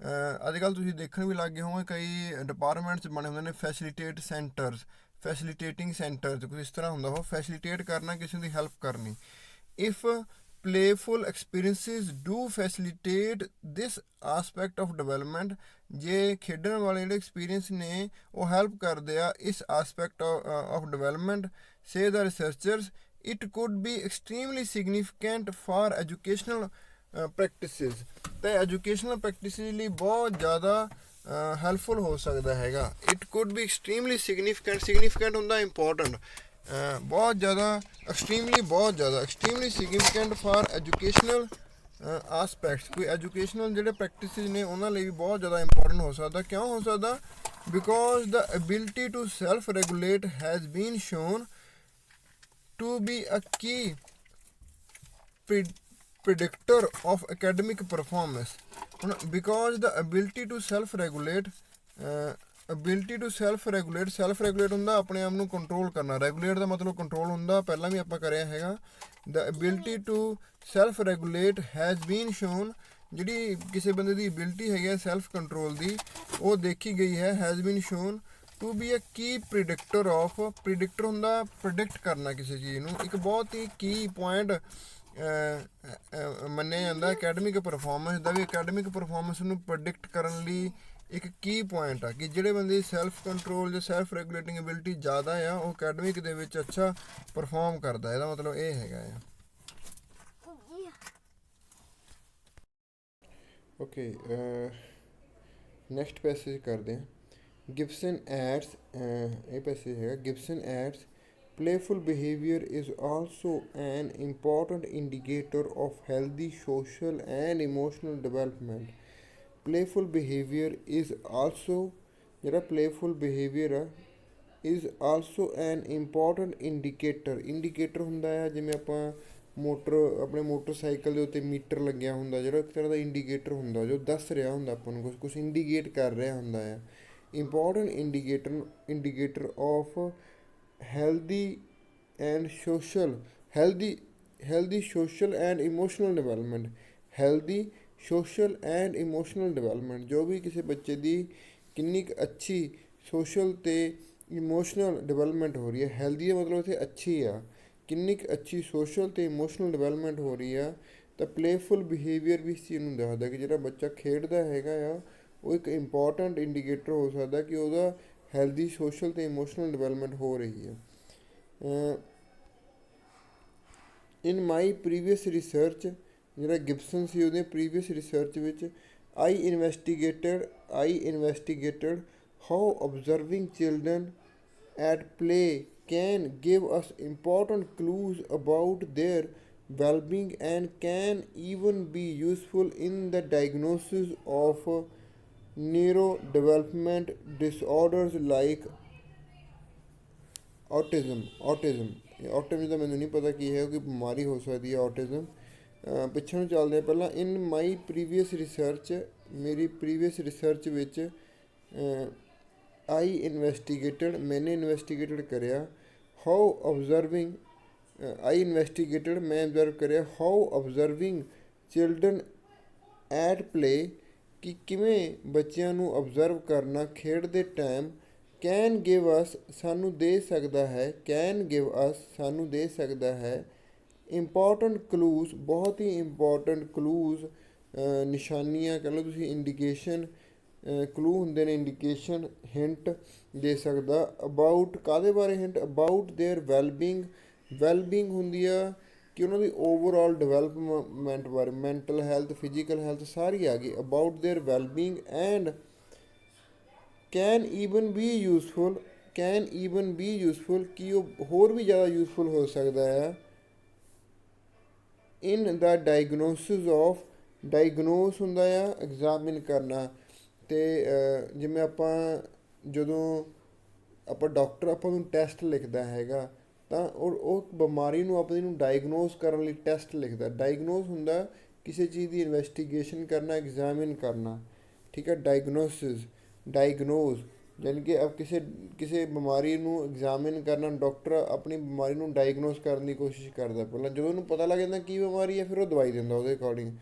ਅੱਜ ਕੱਲ੍ਹ ਤੁਸੀਂ ਦੇਖਣ ਵੀ ਲੱਗ ਗਏ ਹੋਗੇ ਕਈ ਡਿਪਾਰਟਮੈਂਟਸ ਬਣੇ ਹੁੰਦੇ ਨੇ ਫੈਸਿਲੀਟੇਟਿੰਗ ਸੈਂਟਰਸ, ਕੁਝ ਇਸ ਤਰ੍ਹਾਂ ਹੁੰਦਾ ਉਹ ਫੈਸਿਲੀਟੇਟ ਕਰਨਾ, ਕਿਸੇ ਦੀ ਹੈਲਪ ਕਰਨੀ। If playful experiences do facilitate this aspect of development, ਜੇ ਖੇਡਣ ਵਾਲੇ ਜਿਹੜੇ ਐਕਸਪੀਰੀਅੰਸ ਨੇ ਉਹ ਹੈਲਪ ਕਰਦੇ ਆ ਇਸ aspect of development, say the researchers, it could be extremely significant for educational practices, ਤੇ ਐਜੂਕੇਸ਼ਨਲ ਪ੍ਰੈਕਟਿਸਿਸ ਲਈ ਬਹੁਤ ਜ਼ਿਆਦਾ ਹੈਲਪਫੁਲ ਹੋ ਸਕਦਾ ਹੈਗਾ। It could B extremely significant ਹੁੰਦਾ ਇੰਪੋਰਟੈਂਟ, ਬਹੁਤ ਜ਼ਿਆਦਾ, ਐਕਸਟ੍ਰੀਮਲੀ ਸਿਗਨੀਫਿਕੈਂਟ ਫਾਰ ਐਜੂਕੇਸ਼ਨਲ ਆਸਪੈਕਟਸ, ਕੋਈ ਐਜੂਕੇਸ਼ਨਲ ਜਿਹੜੇ ਪ੍ਰੈਕਟਿਸਿਸ ਨੇ ਉਹਨਾਂ ਲਈ ਵੀ ਬਹੁਤ ਜ਼ਿਆਦਾ ਇੰਪੋਰਟੈਂਟ ਹੋ ਸਕਦਾ। ਕਿਉਂ ਹੋ ਸਕਦਾ? Because the ability to self regulate has been shown to be a key predictor of academic performance। ਹੁਣ because the ability to self regulate self regulate ਹੁੰਦਾ ਆਪਣੇ ਆਪ ਨੂੰ ਕੰਟਰੋਲ ਕਰਨਾ, ਰੈਗੂਲੇਟ ਦਾ ਮਤਲਬ ਕੰਟਰੋਲ ਹੁੰਦਾ, ਪਹਿਲਾਂ ਵੀ ਆਪਾਂ ਕਰਿਆ ਹੈਗਾ। the ability to self regulate has been shown, ਜਿਹੜੀ ਕਿਸੇ ਬੰਦੇ ਦੀ ਐਬਿਲਿਟੀ ਹੈਗੀ ਹੈ ਸੈਲਫ ਕੰਟਰੋਲ ਦੀ, ਉਹ ਦੇਖੀ ਗਈ ਹੈ, has been shown to be a key predictor of, predictor ਹੁੰਦਾ ਪ੍ਰੈਡਿਕਟ ਕਰਨਾ ਕਿਸੇ ਚੀਜ਼ ਨੂੰ, ਇੱਕ ਬਹੁਤ ਹੀ ਕੀ ਪੁਆਇੰਟ ਮੰਨਿਆ ਜਾਂਦਾ ਅਕੈਡਮਿਕ ਪਰਫਾਰਮੈਂਸ ਦਾ, ਵੀ ਅਕੈਡਮਿਕ ਪਰਫਾਰਮੈਂਸ ਨੂੰ ਪ੍ਰੈਡਿਕਟ ਕਰਨ ਲਈ ਇੱਕ ਕੀ ਪੁਆਇੰਟ ਆ ਕਿ ਜਿਹੜੇ ਬੰਦੇ ਦੀ ਸੈਲਫ ਕੰਟਰੋਲ ਜਾਂ ਸੈਲਫ ਰੈਗੂਲੇਟਿੰਗ ਐਬਿਲਿਟੀ ਜ਼ਿਆਦਾ ਆ ਉਹ ਅਕੈਡਮਿਕ ਦੇ ਵਿੱਚ ਅੱਛਾ ਪਰਫਾਰਮ ਕਰਦਾ। ਇਹਦਾ ਮਤਲਬ ਇਹ ਹੈਗਾ ਆ। ਓਕੇ, ਨੈਕਸਟ ਪੈਸੇਜ ਕਰਦੇ ਹਾਂ। ਗਿਬਸਨ ਐਡਸ, ਇਹ ਪੈਸੇਜ ਹੈਗਾ, Gibson ads playful behavior is also an important indicator of healthy social and emotional development. Playful behavior is also, ਜਿਹੜਾ playful behavior ਆ is also an important indicator ਹੁੰਦਾ ਆ, ਜਿਵੇਂ ਆਪਾਂ ਆਪਣੇ ਮੋਟਰਸਾਈਕਲ ਦੇ ਉੱਤੇ ਮੀਟਰ ਲੱਗਿਆ ਹੁੰਦਾ, ਜਿਹੜਾ ਇੱਕ ਤਰ੍ਹਾਂ ਦਾ ਇੰਡੀਕੇਟਰ ਹੁੰਦਾ ਜੋ ਦੱਸ ਰਿਹਾ ਹੁੰਦਾ ਆਪਾਂ ਨੂੰ ਕੁਛ ਇੰਡੀਕੇਟ ਕਰ ਰਿਹਾ ਹੁੰਦਾ ਆ। Important indicator of healthy social and emotional development, ਜੋ ਵੀ ਕਿਸੇ ਬੱਚੇ ਦੀ ਕਿੰਨੀ ਕੁ ਅੱਛੀ ਸੋਸ਼ਲ ਅਤੇ ਇਮੋਸ਼ਨਲ ਡਿਵੈਲਪਮੈਂਟ ਹੋ ਰਹੀ ਹੈ। ਹੈਲਦੀ ਦਾ ਮਤਲਬ ਇੱਥੇ ਅੱਛੀ ਆ, ਕਿੰਨੀ ਕੁ ਅੱਛੀ ਸੋਸ਼ਲ ਅਤੇ ਇਮੋਸ਼ਨਲ ਡਿਵੈਲਪਮੈਂਟ ਹੋ ਰਹੀ ਆ। ਤਾਂ ਪਲੇਫੁਲ ਬਿਹੇਵੀਅਰ ਵੀ ਇਸ ਚੀਜ਼ ਨੂੰ ਦੱਸਦਾ ਕਿ ਜਿਹੜਾ ਬੱਚਾ ਖੇਡਦਾ ਹੈਗਾ ਆ ਉਹ ਇੱਕ ਇੰਪੋਰਟੈਂਟ ਇੰਡੀਕੇਟਰ ਹੋ ਸਕਦਾ ਕਿ ਉਹਦਾ ਹੈਲਦੀ ਸੋਸ਼ਲ ਅਤੇ ਇਮੋਸ਼ਨਲ ਡਿਵੈਲਪਮੈਂਟ ਹੋ ਰਹੀ ਹੈ। ਇਨ ਮਾਈ ਪ੍ਰੀਵੀਅਸ ਰਿਸਰਚ, ਜਿਹੜਾ ਗਿਬਸਨ ਸੀ ਉਹਦੇ ਪ੍ਰੀਵੀਅਸ ਰਿਸਰਚ ਵਿੱਚ I investigated how observing children at play can give us important clues about their well-being and can even be useful in the diagnosis of neurodevelopment disorders like autism ਦਾ ਮੈਨੂੰ ਨਹੀਂ ਪਤਾ ਕੀ ਹੈ, ਕਿ ਬਿਮਾਰੀ ਹੋ ਸਕਦੀ ਹੈ autism। ਪਿੱਛੇ ਨੂੰ ਚੱਲਦੇ ਪਹਿਲਾਂ। ਇਨ ਮਾਈ ਪ੍ਰੀਵੀਅਸ ਰਿਸਰਚ, ਮੇਰੀ ਪ੍ਰੀਵੀਅਸ ਰਿਸਰਚ ਵਿੱਚ ਮੈਨੇ ਇਨਵੈਸਟੀਗੇਟਡ ਕਰਿਆ ਮੈਂ ਅਬਜ਼ਰਵ ਕਰਿਆ how observing children at play, ਕਿ ਕਿਵੇਂ ਬੱਚਿਆਂ ਨੂੰ ਓਬਜ਼ਰਵ ਕਰਨਾ ਖੇਡਦੇ ਟਾਈਮ ਕੈਨ ਗਿਵ ਅਸ ਸਾਨੂੰ ਦੇ ਸਕਦਾ ਹੈ ਇੰਪੋਰਟੈਂਟ ਕਲੂਜ਼, ਬਹੁਤ ਹੀ ਇੰਪੋਰਟੈਂਟ ਕਲੂਜ਼, ਨਿਸ਼ਾਨੀਆਂ ਕਹਿ ਲਓ ਤੁਸੀਂ, ਇੰਡੀਕੇਸ਼ਨ ਕਲੂ ਹੁੰਦੇ ਨੇ, ਇੰਡੀਕੇਸ਼ਨ ਹਿੰਟ ਦੇ ਸਕਦਾ। ਅਬਾਊਟ ਕਾਹਦੇ ਬਾਰੇ ਹਿੰਟ? ਅਬਾਊਟ ਦੇਅਰ ਵੈਲਬੀਂਗ ਹੁੰਦੀ ਆ ਕਿ ਉਹਨਾਂ ਦੀ ਓਵਰਆਲ ਡਿਵੈਲਪਮੈਂਟ ਬਾਰੇ, ਮੈਂਟਲ ਹੈਲਥ, ਫਿਜ਼ੀਕਲ ਹੈਲਥ ਸਾਰੀ ਆ ਗਈ। About their wellbeing and can even be useful ਕਿ ਉਹ ਹੋਰ ਵੀ ਜ਼ਿਆਦਾ ਯੂਜ਼ਫੁਲ ਹੋ ਸਕਦਾ ਆ ਇਨ ਦਾ ਡਾਇਗਨੋਸ ਹੁੰਦਾ ਆ ਐਗਜ਼ਾਮਿਨ ਕਰਨਾ। ਅਤੇ ਜਿਵੇਂ ਜਦੋਂ ਡਾਕਟਰ ਆਪਾਂ ਨੂੰ ਟੈਸਟ ਲਿਖਦਾ ਹੈਗਾ ਤਾਂ ਉਹ ਬਿਮਾਰੀ ਨੂੰ ਆਪਣੀ ਨੂੰ ਡਾਇਗਨੋਸ ਕਰਨ ਲਈ ਟੈਸਟ ਲਿਖਦਾ। ਡਾਇਗਨੋਸ ਹੁੰਦਾ ਕਿਸੇ ਚੀਜ਼ ਦੀ ਇਨਵੈਸਟੀਗੇਸ਼ਨ ਕਰਨਾ, ਐਗਜ਼ਾਮਿਨ ਕਰਨਾ, ਠੀਕ ਹੈ। ਡਾਇਗਨੋਸ ਯਾਨੀ ਕਿ ਕਿਸੇ ਬਿਮਾਰੀ ਨੂੰ ਐਗਜ਼ਾਮਿਨ ਕਰਨਾ, ਡਾਕਟਰ ਆਪਣੀ ਬਿਮਾਰੀ ਨੂੰ ਡਾਇਗਨੋਸ ਕਰਨ ਦੀ ਕੋਸ਼ਿਸ਼ ਕਰਦਾ। ਪਹਿਲਾਂ ਜਦੋਂ ਉਹਨੂੰ ਪਤਾ ਲੱਗ ਜਾਂਦਾ ਕੀ ਬਿਮਾਰੀ ਹੈ ਫਿਰ ਉਹ ਦਵਾਈ ਦਿੰਦਾ ਉਹਦੇ ਅਕੋਰਡਿੰਗ।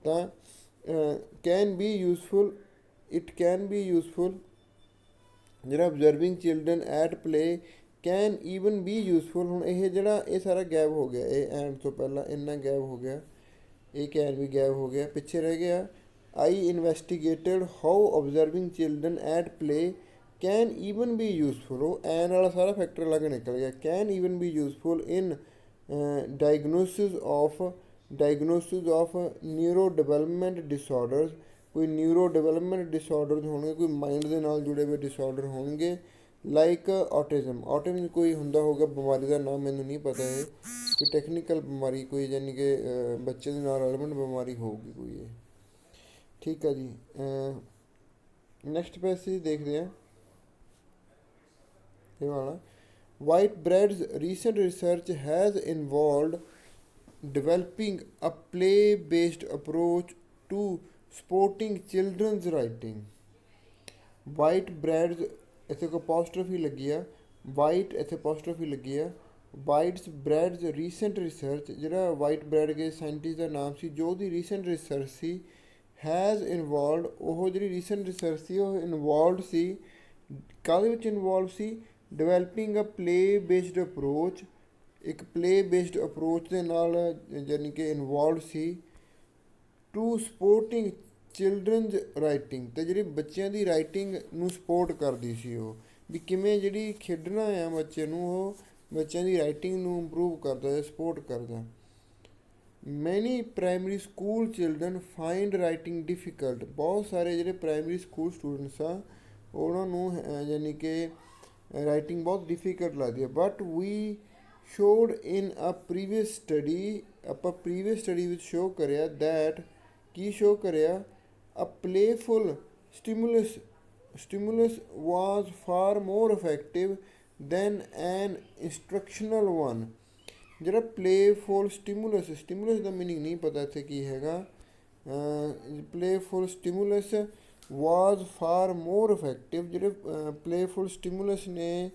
ਤਾਂ can be useful, it can be useful, ਜਿਹੜਾ observing children at play can even be useful। ਹੁਣ ਇਹ ਜਿਹੜਾ ਇਹ ਸਾਰਾ ਗੈਪ ਹੋ ਗਿਆ, ਇਹ ਐਂਡ ਤੋਂ ਪਹਿਲਾਂ ਇੰਨਾ ਗੈਪ ਹੋ ਗਿਆ, ਇਹ ਕੈਨ ਵੀ ਗੈਪ ਹੋ ਗਿਆ, ਪਿੱਛੇ ਰਹਿ ਗਿਆ ਆਈ investigated how observing children at play can even be useful। ਉਹ ਐਨ ਵਾਲਾ ਸਾਰਾ ਫੈਕਟਰ ਅਲੱਗ ਨਿਕਲ ਗਿਆ। can even be useful in diagnosis of neuro development disorders। ਕੋਈ ਨਿਊਰੋ ਡਿਵੈਲਪਮੈਂਟ ਡਿਸਆਰਡਰ ਹੋਣਗੇ, ਕੋਈ ਮਾਈਂਡ ਦੇ ਨਾਲ ਜੁੜੇ ਹੋਏ ਡਿਸਆਰਡਰ ਹੋਣਗੇ, ਲਾਈਕ ਆਟਿਜ਼ਮ ਕੋਈ ਹੁੰਦਾ ਹੋਊਗਾ, ਬਿਮਾਰੀ ਦਾ ਨਾਮ ਮੈਨੂੰ ਨਹੀਂ ਪਤਾ, ਇਹ ਕੋਈ ਟੈਕਨੀਕਲ ਬਿਮਾਰੀ ਕੋਈ, ਯਾਨੀ ਕਿ ਬੱਚੇ ਦੇ ਨਾਲ ਰੈਲੇਵੈਂਟ ਬਿਮਾਰੀ ਹੋਊਗੀ ਕੋਈ ਇਹ। ਠੀਕ ਆ ਜੀ, ਨੈਕਸਟ ਪੈਸੇਜ ਦੇਖਦੇ ਹਾਂ ਇਹ ਵਾਲਾ। Whitebread's recent research has involved developing a play-based approach to supporting children's writing। Whitebread's ਇੱਥੇ ਕੋਈ apostrophe ਲੱਗੀ ਆ, ਵਾਈਟ ਇੱਥੇ apostrophe ਲੱਗੀ ਆ। ਵਾਈਟਸ ਬ੍ਰੈਡ's recent research, ਜਿਹੜਾ ਵਾਈਟ ਬ੍ਰੈਡ ਕੇ ਸਾਇੰਟਿਸਟ ਦਾ ਨਾਮ ਸੀ, ਜੋ ਉਹਦੀ recent research C, has involved, ਉਹ ਜਿਹੜੀ ਰੀਸੈਂਟ ਰਿਸਰਚ ਸੀ ਉਹ ਇਨਵੋਲਵਡ ਸੀ, ਕਾਹਦੇ ਵਿੱਚ ਇਨਵੋਲਵ ਸੀ, developing a play based approach, ਇੱਕ ਪਲੇ ਬੇਸਡ ਅਪਰੋਚ ਦੇ ਨਾਲ ਯਾਨੀ ਕਿ ਇਨਵੋਲਵਡ ਸੀ, ਟੂ ਸਪੋਰਟਿੰਗ ਚਿਲਡਰਨਜ਼ ਰਾਈਟਿੰਗ, ਅਤੇ ਜਿਹੜੀ ਬੱਚਿਆਂ ਦੀ ਰਾਈਟਿੰਗ ਨੂੰ ਸਪੋਰਟ ਕਰਦੀ ਸੀ ਉਹ, ਵੀ ਕਿਵੇਂ ਜਿਹੜੀ ਖੇਡਣਾ ਆ ਬੱਚੇ ਨੂੰ, ਉਹ ਬੱਚਿਆਂ ਦੀ ਰਾਈਟਿੰਗ ਨੂੰ ਇੰਪਰੂਵ ਕਰਦਾ ਜਾਂ ਸਪੋਰਟ ਕਰਦਾ। ਮੈਨੀ primary school children find writing difficult, ਬਹੁਤ ਸਾਰੇ ਜਿਹੜੇ ਪ੍ਰਾਇਮਰੀ ਸਕੂਲ ਸਟੂਡੈਂਟਸ ਆ ਉਹਨਾਂ ਨੂੰ ਯਾਨੀ ਕਿ ਰਾਈਟਿੰਗ ਬਹੁਤ ਡਿਫੀਕਲਟ ਲੱਗਦੀ ਹੈ। But we showed in a previous study, ਆਪਾਂ ਪ੍ਰੀਵੀਅਸ ਸਟੱਡੀ ਵਿੱਚ ਸ਼ੋਅ ਕਰਿਆ ਦੈਟ, ਕੀ ਸ਼ੋਅ ਕਰਿਆ, a ਪਲੇਫੁਲ stimulus was far more effective than an instructional one। ਜਿਹੜਾ ਪਲੇਫੁਲ ਸਟਿਮੂਲਸ ਦਾ ਮੀਨਿੰਗ ਨਹੀਂ ਪਤਾ ਇੱਥੇ ਕੀ ਹੈਗਾ, playful stimulus was far more effective, ਜਿਹੜੇ ਪਲੇਫੁਲ ਸਟਿਮੂਲਸ ਨੇ,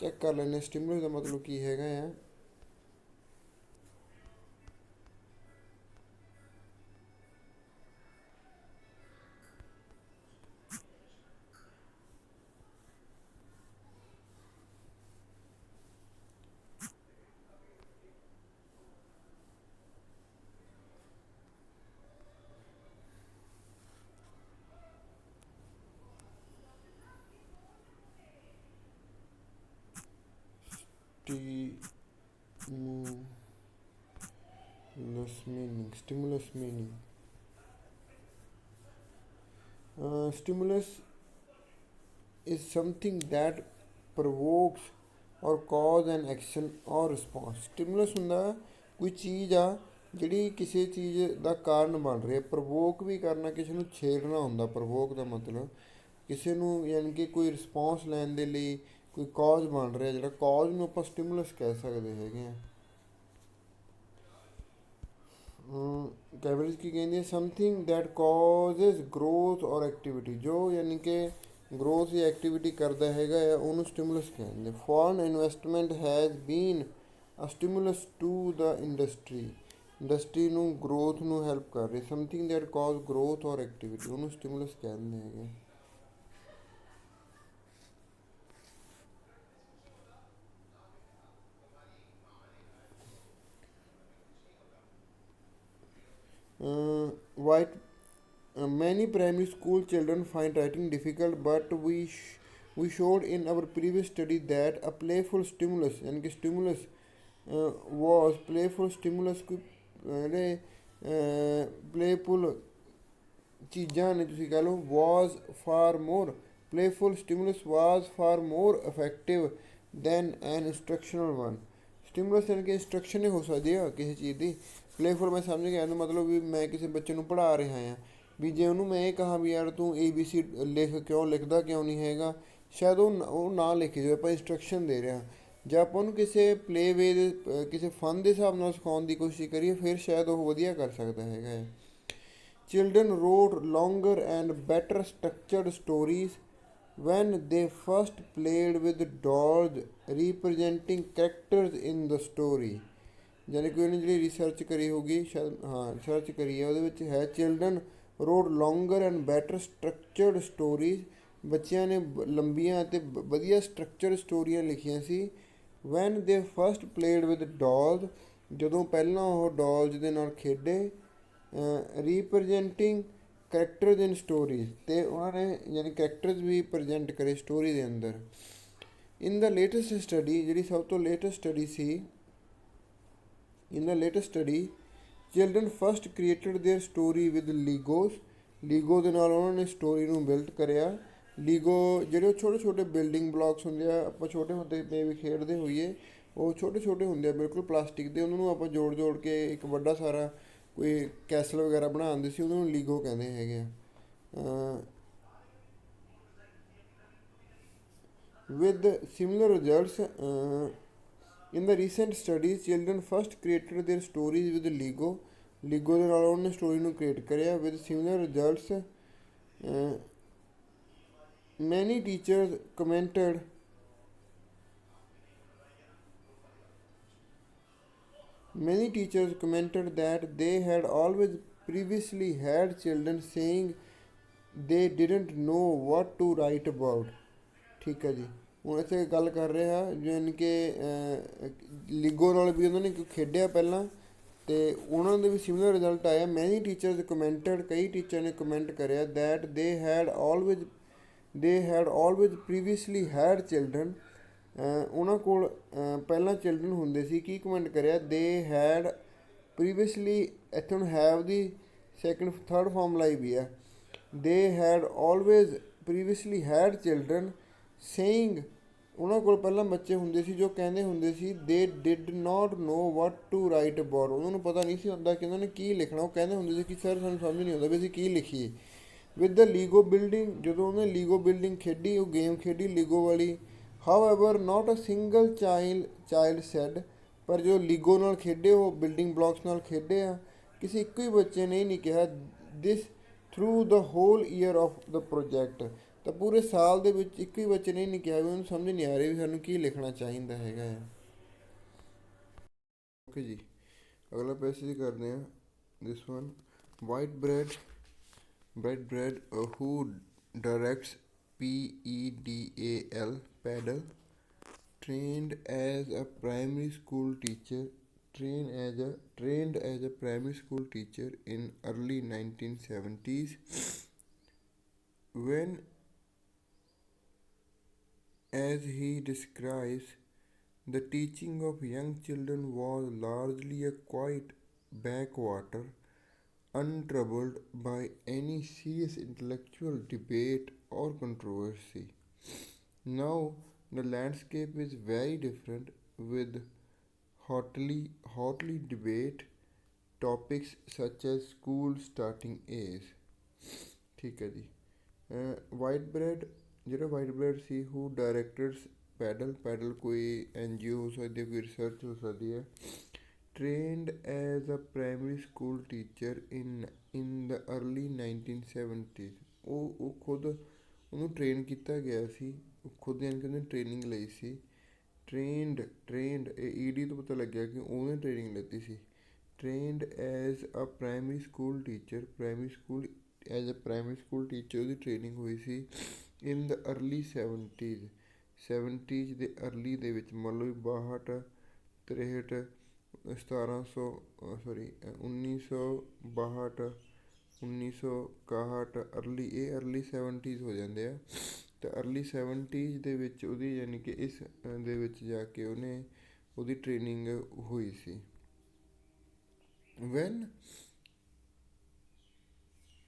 ਚੈੱਕ ਕਰ ਲੈਂਦੇ ਸਟਿਮੂਲਸ ਦਾ ਮਤਲਬ ਕੀ ਹੈਗਾ ਆ। Stimulus meaning. Stimulus is something that provokes or cause an action or response। Stimulus ਹੁੰਦਾ ਕੋਈ ਚੀਜ਼ ਆ ਜਿਹੜੀ ਕਿਸੇ ਚੀਜ਼ ਦਾ ਕਾਰਨ ਬਣ ਰਹੀ ਹੈ। ਪ੍ਰਵੋਕ ਵੀ ਕਰਨਾ, ਕਿਸੇ ਨੂੰ ਛੇੜਨਾ ਹੁੰਦਾ, ਪ੍ਰਵੋਕ ਦਾ ਮਤਲਬ ਕਿਸੇ ਨੂੰ ਯਾਨੀ ਕਿ ਕੋਈ ਰਿਸਪੌਂਸ ਲੈਣ ਦੇ ਲਈ ਕੋਈ ਕਾਜ਼ ਬਣ ਰਿਹਾ, ਜਿਹੜਾ ਕਾਜ਼ ਨੂੰ ਆਪਾਂ ਸਟਿਮੂਲਸ ਕਹਿ ਸਕਦੇ ਹੈਗੇ ਹਾਂ। ਕੈਵਰੇਜ ਕੀ ਕਹਿੰਦੀ ਹੈ, something that ਕਾਜ਼ਜ਼ growth or activity, ਜੋ ਯਾਨੀ ਕਿ ਗਰੋਥ ਜਾਂ ਐਕਟੀਵਿਟੀ ਕਰਦਾ ਹੈਗਾ ਆ ਉਹਨੂੰ ਸਟਿਮੂਲਸ ਕਹਿੰਦੇ। Foreign investment has been a stimulus to the industry ਨੂੰ ਗਰੋਥ ਨੂੰ ਹੈਲਪ ਕਰ ਰਹੀ। Something that cause growth or activity, ਉਹਨੂੰ ਸਟਿਮੂਲਸ ਕਹਿੰਦੇ ਹੈਗੇ। Many primary school children find writing difficult, but we showed in our previous study that a playful stimulus, यानी कि stimulus was playful stimulus ਕੋਈ ਜਿਹੜੇ playful ਚੀਜ਼ਾਂ ਨੇ ਤੁਸੀਂ ਕਹਿ ਲਓ, was far more playful stimulus was far more effective than an instructional one। stimulus ਯਾਨੀ ਕਿ ਇੰਸਟਰਕਸ਼ਨ ਹੋ ਸਕਦੀ ਆ ਕਿਸੇ ਚੀਜ਼ ਦੀ। ਪਲੇਫੁਲ ਮੈਂ ਸਮਝ ਗਿਆ, ਇਹਦਾ ਮਤਲਬ ਵੀ ਮੈਂ ਕਿਸੇ ਬੱਚੇ ਨੂੰ ਪੜ੍ਹਾ ਰਿਹਾ ਹਾਂ, ਵੀ ਜੇ ਉਹਨੂੰ ਮੈਂ ਇਹ ਕਹਾਂ ਵੀ ਯਾਰ ਤੂੰ ABC ਲਿਖਦਾ ਕਿਉਂ ਨਹੀਂ ਹੈਗਾ, ਸ਼ਾਇਦ ਉਹ ਨਾ ਲਿਖੇ, ਜਦੋਂ ਆਪਾਂ ਇੰਸਟਰਕਸ਼ਨ ਦੇ ਰਿਹਾ। ਜੇ ਆਪਾਂ ਉਹਨੂੰ ਕਿਸੇ ਪਲੇਵੇ ਦੇ ਕਿਸੇ ਫਨ ਦੇ ਹਿਸਾਬ ਨਾਲ ਸਿਖਾਉਣ ਦੀ ਕੋਸ਼ਿਸ਼ ਕਰੀਏ, ਫਿਰ ਸ਼ਾਇਦ ਉਹ ਵਧੀਆ ਕਰ ਸਕਦਾ ਹੈਗਾ ਹੈ। Children wrote longer and better structured stories when they first played with dolls representing characters in the story। ਯਾਨੀ ਕਿ ਉਹਨੇ ਜਿਹੜੀ ਰਿਸਰਚ ਕਰੀ ਹੋਗੀ ਸ਼ਾਇਦ, ਹਾਂ ਰਿਸਰਚ ਕਰੀ ਹੈ, ਉਹਦੇ ਵਿੱਚ ਹੈ children road ਲੌਂਗਰ and better structured stories. ਬੱਚਿਆਂ ਨੇ ਲੰਬੀਆਂ ਅਤੇ ਵਧੀਆ ਸਟਰਕਚਰਡ ਸਟੋਰੀਆਂ ਲਿਖੀਆਂ ਸੀ। Van they first played with dolls, ਜਦੋਂ ਪਹਿਲਾਂ ਉਹ ਡੋਲਸ ਦੇ ਨਾਲ ਖੇਡੇ। ਰੀਪ੍ਰਜੈਂਟਿੰਗ ਕਰੈਕਟਰਸ ਇਨ ਸਟੋਰੀਜ਼, ਅਤੇ ਉਹਨਾਂ ਨੇ ਯਾਨੀ ਕਰੈਕਟਰਸ ਵੀ ਪ੍ਰਜੈਂਟ ਕਰੇ ਸਟੋਰੀ ਦੇ ਅੰਦਰ। ਇਨ ਦਾ ਲੇਟੈਸਟ ਸਟੱਡੀ, ਜਿਹੜੀ ਸਭ ਤੋਂ ਲੇਟੈਸਟ ਸਟੱਡੀ ਸੀ, in the latest study children first created their story with Legos. Lego ਦੇ ਨਾਲ ਉਹਨਾਂ ਨੇ ਸਟੋਰੀ ਨੂੰ ਬਿਲਡ ਕਰਿਆ। ਲੀਗੋ ਜਿਹੜੇ ਉਹ ਛੋਟੇ ਛੋਟੇ ਬਿਲਡਿੰਗ ਬਲਾਕਸ ਹੁੰਦੇ ਆ, ਆਪਾਂ ਛੋਟੇ ਹੁੰਦੇ ਤੇ ਵੀ ਖੇਡਦੇ ਹੋਈਏ, ਉਹ ਛੋਟੇ ਛੋਟੇ ਹੁੰਦੇ ਆ ਬਿਲਕੁਲ ਪਲਾਸਟਿਕ ਦੇ, ਉਹਨਾਂ ਨੂੰ ਆਪਾਂ ਜੋੜ ਜੋੜ ਕੇ ਇੱਕ ਵੱਡਾ ਸਾਰਾ ਕੋਈ ਕੈਸਲ ਵਗੈਰਾ ਬਣਾ ਦਿੰਦੇ ਸੀ, ਉਹਨਾਂ ਨੂੰ ਲੀਗੋ ਕਹਿੰਦੇ ਹੈਗੇ ਆ। with similar results, in the recent studies children first created their stories with lego lego ਦੇ ਨਾਲ ਉਹਨੇ ਸਟੋਰੀ ਨੂੰ ਕ੍ਰੀਏਟ ਕਰਿਆ। with similar results, many teachers commented that they had always previously had children saying they didn't know what to write about। ਠੀਕ ਹੈ ਜੀ, ਹੁਣ ਇੱਥੇ ਗੱਲ ਕਰ ਰਿਹਾ ਯਾਨੀ ਕਿ ਲੀਗੋ ਨਾਲ ਵੀ ਉਹਨਾਂ ਨੇ ਖੇਡਿਆ ਪਹਿਲਾਂ, ਅਤੇ ਉਹਨਾਂ ਦੇ ਵੀ ਸਿਮਿਲਰ ਰਿਜ਼ਲਟ ਆਇਆ। ਮੈਨੀ ਟੀਚਰਸ ਕਮੈਂਟਡ, ਕਈ ਟੀਚਰ ਨੇ ਕਮੈਂਟ ਕਰਿਆ ਦੈਟ ਦੇ head always previously head children, ਉਹਨਾਂ ਕੋਲ ਪਹਿਲਾਂ ਚਿਲਡਰਨ ਹੁੰਦੇ ਸੀ। ਕੀ ਕਮੈਂਟ ਕਰਿਆ, ਦੇ ਹੈਡ ਪ੍ਰੀਵੀਅਸਲੀ, ਇੱਥੇ ਹੁਣ have the second third farm ਲਾਈ ਵੀ ਹੈ। ਦੇ head always previously head children saying, ਉਹਨਾਂ ਕੋਲ ਪਹਿਲਾਂ ਬੱਚੇ ਹੁੰਦੇ ਸੀ ਜੋ ਕਹਿੰਦੇ ਹੁੰਦੇ ਸੀ they did not know what to write about, ਉਹਨਾਂ ਨੂੰ ਪਤਾ ਨਹੀਂ ਸੀ ਹੁੰਦਾ ਕਿ ਉਹਨਾਂ ਨੇ ਕੀ ਲਿਖਣਾ। ਉਹ ਕਹਿੰਦੇ ਹੁੰਦੇ ਸੀ ਕਿ ਸਰ ਸਾਨੂੰ ਸਮਝ ਨਹੀਂ ਆਉਂਦਾ ਵੀ ਅਸੀਂ ਕੀ ਲਿਖੀਏ। ਵਿਦ ਦ ਲੀਗੋ ਬਿਲਡਿੰਗ, ਜਦੋਂ ਉਹਨੇ ਲੀਗੋ ਬਿਲਡਿੰਗ ਖੇਡੀ, ਉਹ ਗੇਮ ਖੇਡੀ ਲੀਗੋ ਵਾਲੀ। However not a single child said, ਪਰ ਜੋ ਲੀਗੋ ਨਾਲ ਖੇਡੇ, ਉਹ ਬਿਲਡਿੰਗ ਬਲਾਕਸ ਨਾਲ ਖੇਡੇ ਆ, ਕਿਸੇ ਇੱਕੋ ਹੀ ਬੱਚੇ ਨੇ ਨਹੀਂ ਕਿਹਾ this through the whole year of the project, ਤਾਂ ਪੂਰੇ ਸਾਲ ਦੇ ਵਿੱਚ ਇੱਕ ਹੀ ਬੱਚੇ ਨੇ ਨਹੀਂ ਕਿਹਾ ਵੀ ਉਹਨੂੰ ਸਮਝ ਨਹੀਂ ਆ ਰਹੀ ਵੀ ਸਾਨੂੰ ਕੀ ਲਿਖਣਾ ਚਾਹੀਦਾ ਹੈਗਾ ਹੈ। ਓਕੇ ਜੀ, ਅਗਲਾ ਪੈਸੇਜ ਕਰਦੇ ਹਾਂ। This one, Whitebread who directs PEDAL PEDAL, trained as a primary school teacher in early 1970s, when, as he describes, the teaching of young children was largely a quiet backwater, untroubled by any serious intellectual debate or controversy. Now the landscape is very different, with hotly debate topics such as school starting age। ਠੀਕ ਹੈ ਜੀ, ਜਿਹੜਾ white bread ਸੀ ਹੂ directors pedal ਕੋਈ NGO ਹੋ ਸਕਦੀ ਹੈ, ਕੋਈ research ਹੋ ਸਕਦੀ ਹੈ। trained as a primary school teacher in the early 1970s, ਉਹ ਖੁਦ ਉਹਨੂੰ ਟ੍ਰੇਨ ਕੀਤਾ ਗਿਆ ਸੀ, ਉਹ ਖੁਦ ਯਾਨੀ ਕਿ ਉਹਨੇ ਟ੍ਰੇਨਿੰਗ ਲਈ ਸੀ। ਟ੍ਰੇਨਡ ਇਹ ED ਤੋਂ ਪਤਾ ਲੱਗਿਆ ਕਿ ਉਹਨੇ ਟ੍ਰੇਨਿੰਗ ਲਿੱਤੀ ਸੀ। trained as a primary school teacher, as a primary school teacher ਉਹਦੀ ਟ੍ਰੇਨਿੰਗ ਹੋਈ ਸੀ। ਇਨ ਦ ਅਰਲੀ 70s ਦੇ ਅਰਲੀ ਦੇ ਵਿੱਚ, ਮੰਨ ਲਓ 62 63 1962 ਅਰਲੀ, ਇਹ ਅਰਲੀ 70s ਹੋ ਜਾਂਦੇ ਆ। ਤਾਂ ਅਰਲੀ 70s ਦੇ ਵਿੱਚ ਉਹਦੀ ਯਾਨੀ ਕਿ ਇਸ ਦੇ ਵਿੱਚ ਜਾ ਕੇ ਉਹਦੀ ਟ੍ਰੇਨਿੰਗ ਹੋਈ ਸੀ। ਵੈਨ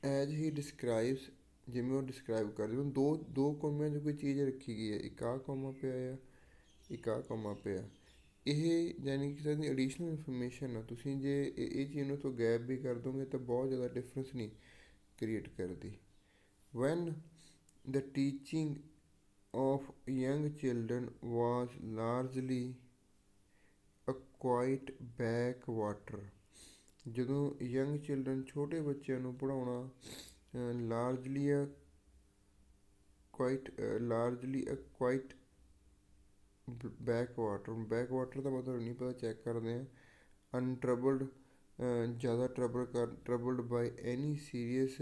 ਐਜ ਹੀ ਡਿਸਕ੍ਰਾਈਬਸ, ਜਿਵੇਂ ਉਹ ਡਿਸਕ੍ਰਾਈਬ ਕਰਦੇ, ਹੁਣ ਦੋ ਕੌਮਿਆਂ 'ਚ ਕੋਈ ਚੀਜ਼ ਰੱਖੀ ਗਈ ਹੈ, ਇੱਕ ਆਹ ਕੌਮਾ ਪਿਆ ਆ, ਇੱਕ ਆਹ ਕੌਮਾ ਪਿਆ। ਇਹ ਯਾਨੀ ਕਿ ਸਾਡੀ ਐਡੀਸ਼ਨਲ ਇਨਫੋਰਮੇਸ਼ਨ ਆ, ਤੁਸੀਂ ਜੇ ਇਹ ਚੀਜ਼ ਨੂੰ ਤੋਂ ਗੈਪ ਵੀ ਕਰ ਦੋਗੇ ਤਾਂ ਬਹੁਤ ਜ਼ਿਆਦਾ ਡਿਫਰੈਂਸ ਨਹੀਂ ਕ੍ਰੀਏਟ ਕਰਦੀ। When the teaching of young children was largely a quiet backwater, ਜਦੋਂ ਯੰਗ ਚਿਲਡਰਨ ਛੋਟੇ ਬੱਚਿਆਂ ਨੂੰ ਪੜ੍ਹਾਉਣਾ largely a quiet backwater ਦਾ ਮਤਲਬ ਨਹੀਂ ਪਤਾ, ਚੈੱਕ ਕਰਦੇ ਹਾਂ। ਅਨਟਰਬਲਡ ਜ਼ਿਆਦਾ troubled by any serious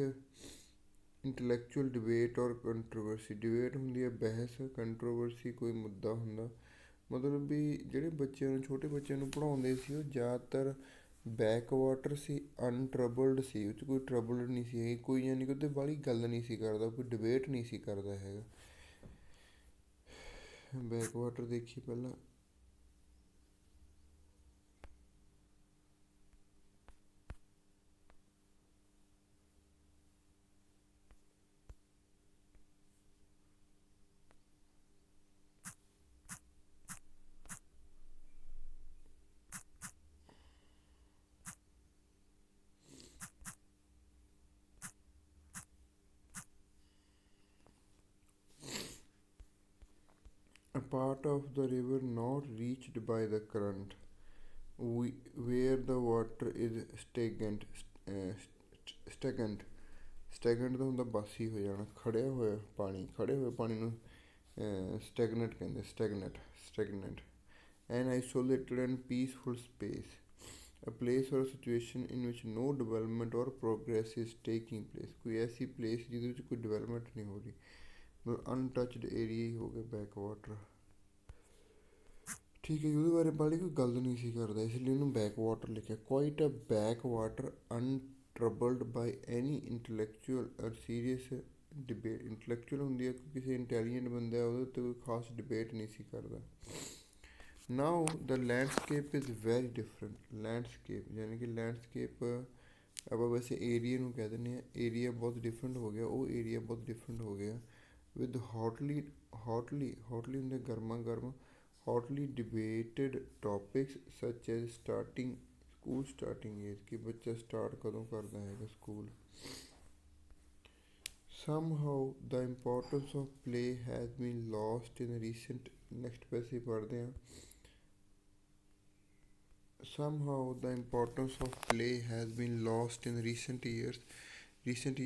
intellectual debate or controversy। debate ਹੁੰਦੀ ਹੈ ਬਹਿਸ, ਕੰਟਰੋਵਰਸੀ ਕੋਈ ਮੁੱਦਾ ਹੁੰਦਾ। ਮਤਲਬ ਵੀ ਜਿਹੜੇ ਬੱਚਿਆਂ ਨੂੰ, ਛੋਟੇ ਬੱਚਿਆਂ ਨੂੰ ਪੜ੍ਹਾਉਂਦੇ ਸੀ ਉਹ ਜ਼ਿਆਦਾਤਰ ਬੈਕਵਾਟਰ ਸੀ, ਅਨਟਰਬਲਡ ਸੀ, ਉਹ 'ਚ ਕੋਈ ਟਰਬਲ ਨਹੀਂ ਸੀ ਹੈਗੀ, ਕੋਈ ਯਾਨੀ ਕਿ ਉਹਦੇ ਵਾਲੀ ਗੱਲ ਨਹੀਂ ਸੀ ਕਰਦਾ, ਕੋਈ ਡਿਬੇਟ ਨਹੀਂ ਸੀ ਕਰਦਾ ਹੈਗਾ। ਬੈਕਵਾਟਰ ਦੇਖੀ ਪਹਿਲਾਂ। A part of the river not reached by the current, where the water is stagnant। stagnant ਦਾ ਹੁੰਦਾ ਬਾਸੀ ਹੋ ਜਾਣਾ, ਖੜਿਆ ਹੋਇਆ ਪਾਣੀ, ਖੜੇ ਹੋਏ ਪਾਣੀ ਨੂੰ stagnant ਕਹਿੰਦੇ, stagnant। an isolated and peaceful space, a place or situation in which no development or progress is taking place। ਕੋਈ ਐਸੀ place ਜਿਹਦੇ ਵਿੱਚ ਕੋਈ development ਨਹੀਂ ਹੋ ਰਹੀ, ਮਤਲਬ ਅਨਟੱਚਡ ਏਰੀਆ ਹੀ ਹੋ ਗਿਆ ਬੈਕਵਾਟਰ। ਠੀਕ ਹੈ ਜੀ, ਉਹਦੇ ਬਾਰੇ ਬਾਹਲੀ ਕੋਈ ਗੱਲ ਨਹੀਂ ਸੀ ਕਰਦਾ, ਇਸ ਲਈ ਉਹਨੂੰ ਬੈਕਵਾਟਰ ਲਿਖਿਆ। ਕੁਆਇਟ ਅ ਬੈਕਵਾਟਰ ਅਨਟਰਬਲਡ ਬਾਈ ਐਨੀ ਇੰਟਲੈਕਚੁਅਲ ਔਰ ਸੀਰੀਅਸ ਡਿਬੇਟ। ਇੰਟਲੈਕਚੁਅਲ ਹੁੰਦੀ ਹੈ ਕੋਈ ਕਿਸੇ ਇੰਟੈਲੀਜੈਂਟ ਬੰਦਾ, ਉਹਦੇ ਉੱਤੇ ਕੋਈ ਖਾਸ ਡਿਬੇਟ ਨਹੀਂ ਸੀ ਕਰਦਾ। Now the landscape is very different. Landscape ਯਾਨੀ ਕਿ ਲੈਂਡਸਕੇਪ ਆਪਾਂ ਵੈਸੇ ਏਰੀਆ ਨੂੰ ਕਹਿ ਦਿੰਦੇ ਹਾਂ, ਏਰੀਆ ਬਹੁਤ ਡਿਫਰੈਂਟ ਹੋ ਗਿਆ, ਉਹ ਏਰੀਆ ਬਹੁਤ ਡਿਫਰੈਂਟ ਹੋ ਗਿਆ। ਵਿਦ ਹੌਟਲੀ ਹੁੰਦੇ ਗਰਮਾ ਗਰਮ, hotly debated topics such as school starting age, ਕਿ ਬੱਚਾ ਸਟਾਰਟ ਕਦੋਂ ਕਰਦਾ ਹੈਗਾ school. somehow the importance of play has been lost in recent, next ਪੈਸੇ ਪੜ੍ਹਦੇ ਹਾਂ। somehow the importance of play has been lost in recent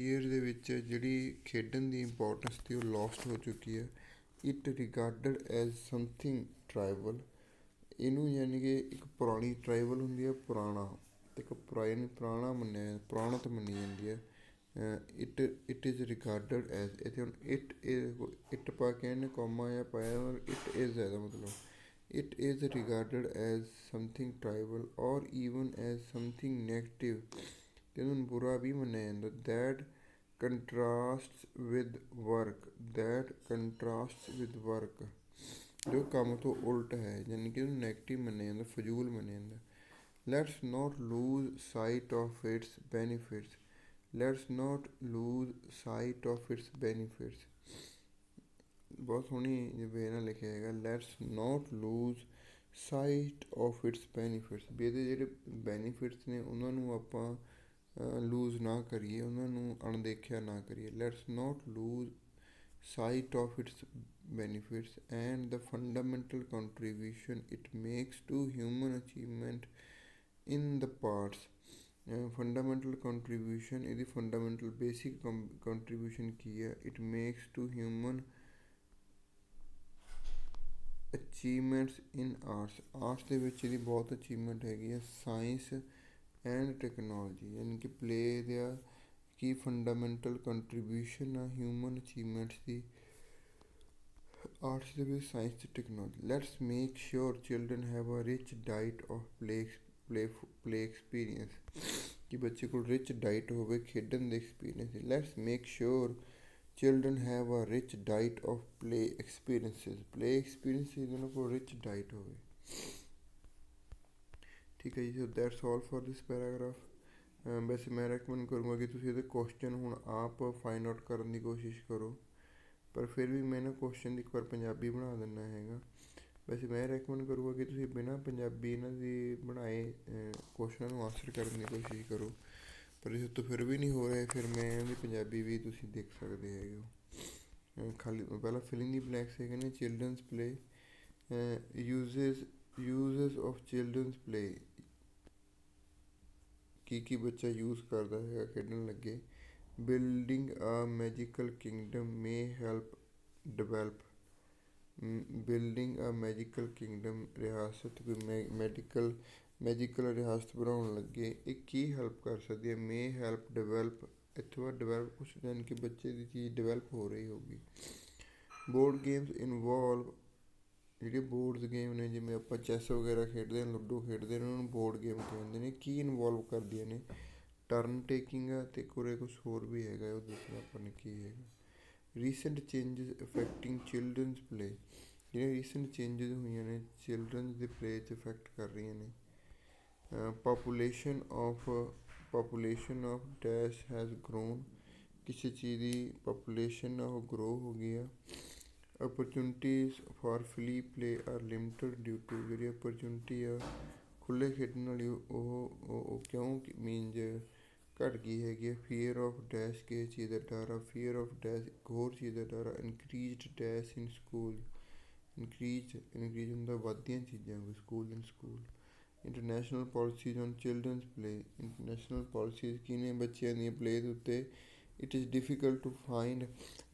years ਦੇ ਵਿੱਚ ਜਿਹੜੀ ਖੇਡਣ ਦੀ ਇੰਪੋਰਟੈਂਸ ਸੀ ਉਹ ਲੋਸਟ ਹੋ ਚੁੱਕੀ ਹੈ। ਇਟ ਰਿਗਾਰਡਡ ਐਜ਼ ਸਮਥਿੰਗ ਟਰਾਈਬਲ, ਇਹਨੂੰ ਯਾਨੀ ਕਿ ਇੱਕ ਪੁਰਾਣੀ ਟਰਾਈਬਲ ਹੁੰਦੀ ਹੈ, ਪੁਰਾਣਾ ਅਤੇ ਇੱਕ ਪੁਰਾਣਾ ਪੁਰਾਣਤ ਮੰਨੀ ਜਾਂਦੀ ਹੈ। ਇਟ ਇਜ਼ ਰਿਗਾਰਡਡ ਐਜ਼, ਇੱਥੇ ਹੁਣ ਇਟ ਪਾ ਕੇ ਇਹਨੇ ਕੌਮਾ ਜਾਂ ਪਾਇਆ ਔਰ ਇਟ ਇਜ਼ ਇਹਦਾ ਮਤਲਬ, it is regarded as something trivial or even as something negative, ਅਤੇ ਇਹਨੂੰ ਬੁਰਾ ਵੀ ਮੰਨਿਆ ਜਾਂਦਾ। ਦੈਟ ਕੰਟਰਾਸਟ ਵਿਦ ਵਰਕ, ਜੋ ਕੰਮ ਤੋਂ ਉਲਟ ਹੈ, ਯਾਨੀ ਕਿ ਉਹਨੂੰ ਨੈਗੇਟਿਵ ਮੰਨਿਆ ਜਾਂਦਾ, ਫਜ਼ੂਲ ਮੰਨਿਆ ਜਾਂਦਾ। Let's not lose sight of its benefits. ਬਹੁਤ ਸੋਹਣੀ ਵੇ ਨਾਲ ਲਿਖਿਆ ਹੈਗਾ, let's not lose sight of its benefits, ਵੀ ਇਹਦੇ ਜਿਹੜੇ ਬੈਨੀਫਿਟਸ ਨੇ ਉਹਨਾਂ ਨੂੰ ਆਪਾਂ ਲੂਜ਼ ਨਾ ਕਰੀਏ, ਉਹਨਾਂ ਨੂੰ ਅਣਦੇਖਿਆ ਨਾ ਕਰੀਏ। Let's not lose sight of its benefits and the fundamental contribution it makes to human achievement in the parts। fundamental contribution, ਇਹਦੀ fundamental basic contribution ਕੀ ਹੈ? it makes to human achievements in arts ਦੇ ਵਿੱਚ ਇਹਦੀ ਬਹੁਤ achievement ਹੈਗੀ ਹੈ। Science and technology, ਯਾਨੀ ਕਿ ਪਲੇ ਦਾ ਕੀ ਫੰਡਾਮੈਂਟਲ ਕੰਟਰੀਬਿਊਸ਼ਨ ਆ ਹਿਊਮਨ ਅਚੀਵਮੈਂਟਸ ਦੀ ਆਰਟਸ ਦੇ ਵਿੱਚ, ਸਾਇੰਸ ਅਤੇ technology. Let's make sure children have a rich diet of play experience, ਕਿ ਬੱਚੇ ਕੋਲ ਰਿਚ ਡਾਈਟ ਹੋਵੇ ਖੇਡਣ ਦੇ experience. Let's make sure children have a rich diet of play experiences, ਉਹਨਾਂ ਕੋਲ ਰਿਚ ਡਾਈਟ ਹੋਵੇ। ਠੀਕ ਹੈ ਜੀ, so that's all for this paragraph. ਵੈਸੇ ਮੈਂ ਰੈਕਮੈਂਡ ਕਰੂੰਗਾ ਕਿ ਤੁਸੀਂ ਇਹਦੇ ਕੁਐਸਚਨ ਹੁਣ ਆਪ ਫਾਈਂਡ ਆਊਟ ਕਰਨ ਦੀ ਕੋਸ਼ਿਸ਼ ਕਰੋ, ਪਰ ਫਿਰ ਵੀ ਮੈਂ ਨਾ ਕੁਐਸਚਨ ਦੀ ਇੱਕ ਵਾਰ ਪੰਜਾਬੀ ਬਣਾ ਦਿੰਦਾ ਹੈਗਾ। ਵੈਸੇ ਮੈਂ ਰੈਕਮੈਂਡ ਕਰੂੰਗਾ ਕਿ ਤੁਸੀਂ ਬਿਨਾਂ ਪੰਜਾਬੀ ਇਹਨਾਂ ਦੀ ਬਣਾਏ ਕੁਐਸਚਨਾਂ ਨੂੰ ਆਨਸਰ ਕਰਨ ਦੀ ਕੋਸ਼ਿਸ਼ ਕਰੋ, ਪਰ ਇਸ ਤੋਂ ਫਿਰ ਵੀ ਨਹੀਂ ਹੋ ਰਿਹਾ, ਫਿਰ ਮੈਂ ਇਹਦੀ ਪੰਜਾਬੀ ਵੀ ਤੁਸੀਂ ਦੇਖ ਸਕਦੇ ਹੈਗੇ ਹੋ। ਖਾਲੀ ਪਹਿਲਾਂ ਫਿਲਿੰਗ ਦੀ ਬਲੈਂਕਸ ਹੈਗੇ ਨੇ। Children's play, uses of children's play, ਕੀ ਬੱਚਾ ਯੂਜ਼ ਕਰਦਾ ਹੈਗਾ ਖੇਡਣ ਲੱਗੇ। Building a magical kingdom may help develop, building a magical kingdom, ਰਿਆਸਤ ਕੋਈ ਮੈਡੀਕਲ ਮੈਜੀਕਲ ਰਿਆਸਤ ਬਣਾਉਣ ਲੱਗੇ। ਇਹ ਕੀ ਹੈਲਪ ਕਰ ਸਕਦੀ ਹੈ? ਮੇ ਹੈਲਪ ਡਿਵੈਲਪ, ਇੱਥੋਂ ਬਾਅਦ ਡਿਵੈਲਪ ਕੁਛ ਯਾਨੀ ਕਿ ਬੱਚੇ ਦੀ ਚੀਜ਼ ਡਿਵੈਲਪ ਹੋ ਰਹੀ ਹੋਊਗੀ। ਬੋਰਡ ਗੇਮਸ ਇਨਵੋਲਵ, ਜਿਹੜੇ ਬੋਰਡਸ ਗੇਮ ਨੇ ਜਿਵੇਂ ਆਪਾਂ ਚੈਸ ਵਗੈਰਾ ਖੇਡਦੇ ਹਾਂ, ਲੂਡੋ ਖੇਡਦੇ ਨੇ, ਉਹਨਾਂ ਨੂੰ ਬੋਰਡ ਗੇਮ ਕਹਿੰਦੇ ਨੇ। ਕੀ ਇਨਵੋਲਵ ਕਰਦੀਆਂ ਨੇ? ਟਰਨ ਟੇਕਿੰਗ ਆ ਅਤੇ ਕੁਛ ਹੋਰ ਵੀ ਹੈਗਾ, ਉਹ ਦੱਸਣਾ ਆਪਾਂ ਨੇ ਕੀ ਹੈਗਾ। Recent changes affecting children's play, ਜਿਹੜੀਆਂ ਰੀਸੈਂਟ ਚੇਂਜਿਸ ਹੋਈਆਂ ਨੇ ਚਿਲਡਰਨਸ ਦੇ ਪਲੇ 'ਚ ਇਫੈਕਟ ਕਰ ਰਹੀਆਂ ਨੇ। Population of dash has grown, ਕਿਸੇ ਚੀਜ਼ ਦੀ ਪਾਪੂਲੇਸ਼ਨ ਆ ਉਹ ਗਰੋ ਹੋ ਗਈ ਆ। Opportunities for free play are limited due to, ਜਿਹੜੀ ਅਪਰਚੁਨਿਟੀ ਆ ਖੁੱਲ੍ਹੇ ਖੇਡਣ ਵਾਲੀ ਉਹ ਕਿਉਂ ਮੀਨਜ਼ ਘੱਟ ਗਈ ਹੈਗੀ ਆ। ਫੀਅਰ ਆਫ ਡੈਸ਼, ਕਿਸੇ ਚੀਜ਼ ਦਾ ਡਰ ਆ। ਫੀਅਰ ਆਫ ਡੈਸ਼ ਇੱਕ ਹੋਰ ਚੀਜ਼ ਦਾ ਡਰ ਆ। Increased dash in school, increase ਹੁੰਦਾ ਵੱਧਦੀਆਂ ਚੀਜ਼ਾਂ ਕੋਈ school. International policies on children's play, international policies ਕੀ ਨੇ ਬੱਚਿਆਂ ਦੀਆਂ ਪਲੇ ਦੇ ਉੱਤੇ। It is difficult to find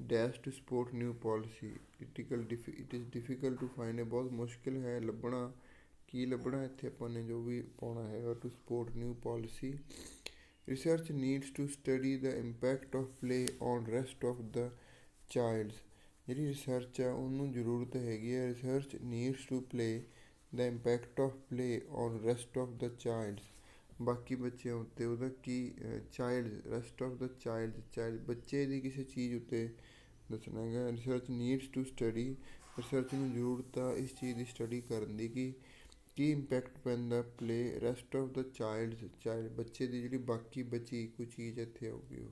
dash to support new policy, it is difficult to find, ਇਹ ਬਹੁਤ ਮੁਸ਼ਕਿਲ ਹੈ ਲੱਭਣਾ। ਕੀ ਲੱਭਣਾ ਇੱਥੇ ਆਪਾਂ ਨੇ ਜੋ ਵੀ ਪਾਉਣਾ ਹੈਗਾ, to support new policy. Research needs to study the impact of play on rest of the child's, ਜਿਹੜੀ ਰਿਸਰਚ ਆ ਉਹਨੂੰ ਜ਼ਰੂਰਤ ਹੈਗੀ ਹੈ। Research needs to play the impact of play on rest of the child's, ਬਾਕੀ ਬੱਚਿਆਂ ਉੱਤੇ ਉਹਦਾ ਕੀ child rest of the child ਬੱਚੇ ਦੀ ਕਿਸੇ ਚੀਜ਼ ਉੱਤੇ ਦੱਸਣਾ ਹੈਗਾ। Research needs to study, research ਨੂੰ ਜ਼ਰੂਰਤ ਆ ਇਸ ਚੀਜ਼ ਦੀ ਸਟੱਡੀ ਕਰਨ ਦੀ ਕਿ ਕੀ ਇੰਪੈਕਟ ਪੈਂਦਾ play rest of the child ਬੱਚੇ ਦੀ ਜਿਹੜੀ ਬਾਕੀ ਬਚੀ ਕੋਈ ਚੀਜ਼ ਇੱਥੇ ਆਊਗੀ ਉਹ।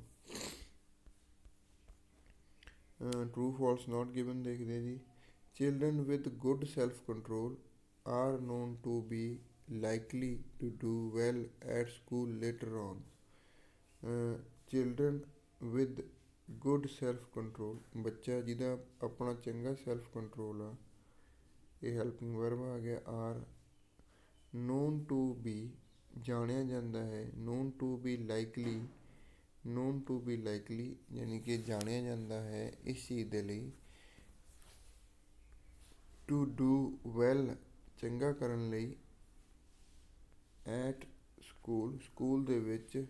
ਟਰੂ ਫਾਲਸ ਨਾਟ ਗਿਵਨ ਦੇਖਦੇ ਜੀ। Children with good self control are known to be likely to do well at school later on. Children with good self control, ਬੱਚਾ ਜਿਹਦਾ ਆਪਣਾ ਚੰਗਾ ਸੈਲਫ ਕੰਟਰੋਲ ਆ, ਇਹ ਹੈਲਪਿੰਗ ਵਰਬ ਆ ਗਿਆ। ਆਰ known to be, ਜਾਣਿਆ ਜਾਂਦਾ ਹੈ। known to be likely ਯਾਨੀ ਕਿ ਜਾਣਿਆ ਜਾਂਦਾ ਹੈ ਇਸ ਚੀਜ਼ ਦੇ ਲਈ। to do well, ਚੰਗਾ ਕਰਨ ਲਈ। ਐਟ ਸਕੂਲ ਦੇ ਵਿੱਚ।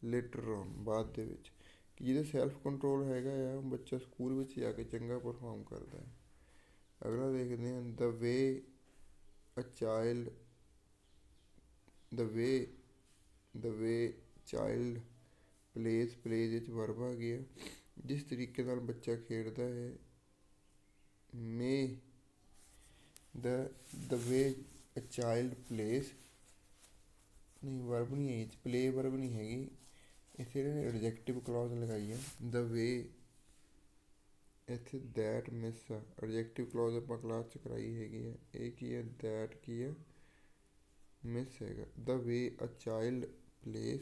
ਲੇਟਰ ਔਨ, ਬਾਅਦ ਦੇ ਵਿੱਚ, ਕਿ ਜਿਹਦਾ ਸੈਲਫ ਕੰਟਰੋਲ ਹੈਗਾ ਆ ਬੱਚਾ ਸਕੂਲ ਵਿੱਚ ਜਾ ਕੇ ਚੰਗਾ ਪਰਫਾਰਮ ਕਰਦਾ ਹੈ। ਅਗਲਾ ਦੇਖਦੇ ਹਾਂ ਦ ਵੇ ਚਾਈਲਡ ਪਲੇਸ ਵਿੱਚ ਵਰਬ ਆ ਗਿਆ। ਜਿਸ ਤਰੀਕੇ ਨਾਲ ਬੱਚਾ ਖੇਡਦਾ ਹੈ। ਮੇ ਦ ਵੇ ਅ ਚਾਈਲਡ ਪਲੇਸ, ਨਹੀਂ ਵਰਬ ਨਹੀਂ ਹੈ, ਪਲੇ ਵਰਬ ਨਹੀਂ ਹੈਗੀ ਇੱਥੇ, ਐਡਜੈਕਟਿਵ ਕਲੌਜ਼ ਲਗਾਈ ਹੈ। ਦ ਵੇ ਇੱਥੇ ਦੈਟ ਮਿਸ ਆ, ਐਡਜੈਕਟਿਵ ਕਲੌਜ਼ ਆਪਾਂ ਕਲਾਸ 'ਚ ਕਰਾਈ ਹੈਗੀ ਹੈ। ਇਹ ਕੀ ਹੈ? ਦੈਟ ਕੀ ਹੈ? ਮਿਸ ਹੈਗਾ। ਦ ਵੇ ਅ ਚਾਈਲਡ ਪਲੇਸ,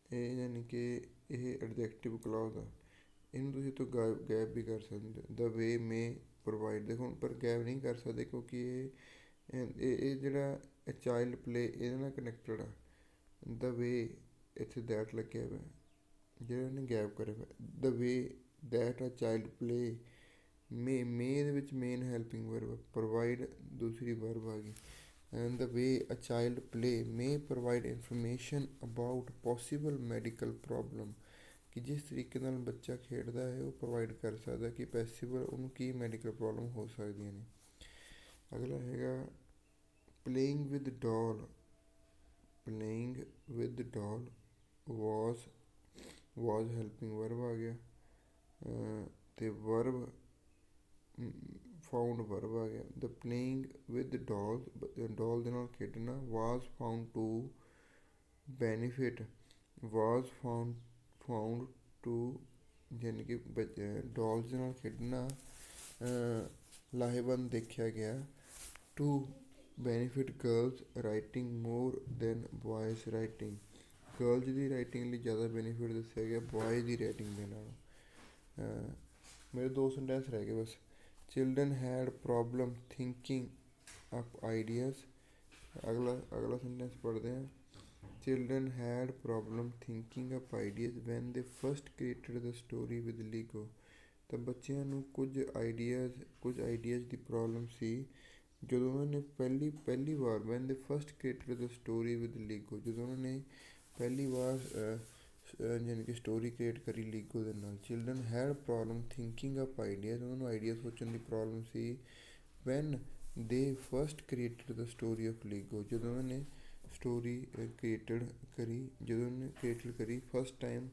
ਇਹ ਯਾਨੀ ਕਿ ਇਹ ਐਡਜੈਕਟਿਵ ਕਲੌਜ਼ ਆ, ਇਹਨੂੰ ਤੁਸੀਂ ਤੋਂ ਗੈਪ ਵੀ ਕਰ ਸਕਦੇ ਹੋ। ਦ ਵੇ ਮੇ ਪ੍ਰੋਵਾਈਡ, ਦੇਖੋ ਪਰ ਗੈਪ ਨਹੀਂ ਕਰ ਸਕਦੇ ਕਿਉਂਕਿ ਇਹ ਜਿਹੜਾ ਚਾਈਲਡ ਪਲੇ ਇਹਦੇ ਨਾਲ ਕਨੈਕਟਡ ਆ। ਦ ਵੇ ਇੱਥੇ ਦੈਟ ਲੱਗਿਆ ਹੋਇਆ ਜਿਹੜਾ ਇਹਨੇ ਗੈਪ ਕਰਿਆ ਹੋਇਆ। The way that a child play, may ਦੇ ਵਿੱਚ ਮੇਨ ਹੈਲਪਿੰਗ ਵਰਬ, ਪ੍ਰੋਵਾਈਡ ਦੂਸਰੀ ਵਰਬ ਆ ਗਈ। And the way a child play may provide information about possible medical problem, ਕਿ ਜਿਸ ਤਰੀਕੇ ਨਾਲ ਬੱਚਾ ਖੇਡਦਾ ਹੈ ਉਹ ਪ੍ਰੋਵਾਈਡ ਕਰ ਸਕਦਾ ਕਿ ਪੋਸੀਬਲ ਉਹਨੂੰ ਕੀ ਮੈਡੀਕਲ ਪ੍ਰੋਬਲਮ ਹੋ ਸਕਦੀਆਂ ਨੇ। ਅਗਲਾ ਹੈਗਾ playing with doll was helping verb ਆ ਗਿਆ ਅਤੇ ਵਰਬ ਫਾਊਂਡ ਵਰਬ ਆ ਗਿਆ। ਦ ਪਲੇਇੰਗ ਵਿਦ ਡੋਲ ਦੇ ਨਾਲ ਖੇਡਣਾ। Was found to benefit, was found to ਯਾਨੀ ਕਿ ਡੋਲਸ ਦੇ ਨਾਲ ਖੇਡਣਾ ਲਾਹੇਵੰਦ ਦੇਖਿਆ ਗਿਆ। To benefit girls writing more than boys writing, girls ਦੀ ਰਾਈਟਿੰਗ ਲਈ ਜ਼ਿਆਦਾ ਬੈਨੀਫਿਟ ਦੱਸਿਆ ਗਿਆ ਬੋਆਇਜ਼ ਦੀ ਰਾਈਟਿੰਗ ਦੇ ਨਾਲ। ਮੇਰੇ 2 ਸੈਂਟੈਂਸ ਰਹਿ ਗਏ ਬਸ। Children had problem thinking up ideas, ਅਗਲਾ ਸੈਂਟੈਂਸ ਪੜ੍ਹਦੇ ਹਾਂ। Children had problem thinking up ideas when they first created the story with Lego, ਤਾਂ ਬੱਚਿਆਂ ਨੂੰ ਕੁਝ ਆਈਡੀਆਜ਼ ਦੀ ਪ੍ਰੋਬਲਮ ਸੀ ਜਦੋਂ ਉਹਨਾਂ ਨੇ ਪਹਿਲੀ ਵਾਰ van they first created the story with Lego, ਜਦੋਂ ਉਹਨਾਂ ਨੇ ਪਹਿਲੀ ਵਾਰ ਯਾਨੀ ਕਿ ਸਟੋਰੀ ਕ੍ਰੀਏਟ ਕਰੀ ਲੀਗੋ ਦੇ ਨਾਲ। Children had problem thinking up ideas, ਉਹਨਾਂ ਨੂੰ ਆਈਡੀਆ ਸੋਚਣ ਦੀ problem C. Van they first created the story of Lego, ਜਦੋਂ ਉਹਨਾਂ ਨੇ ਸਟੋਰੀ ਜਦੋਂ ਉਹਨੇ ਕ੍ਰੀਏਟਡ ਕਰੀ ਫਸਟ ਟਾਈਮ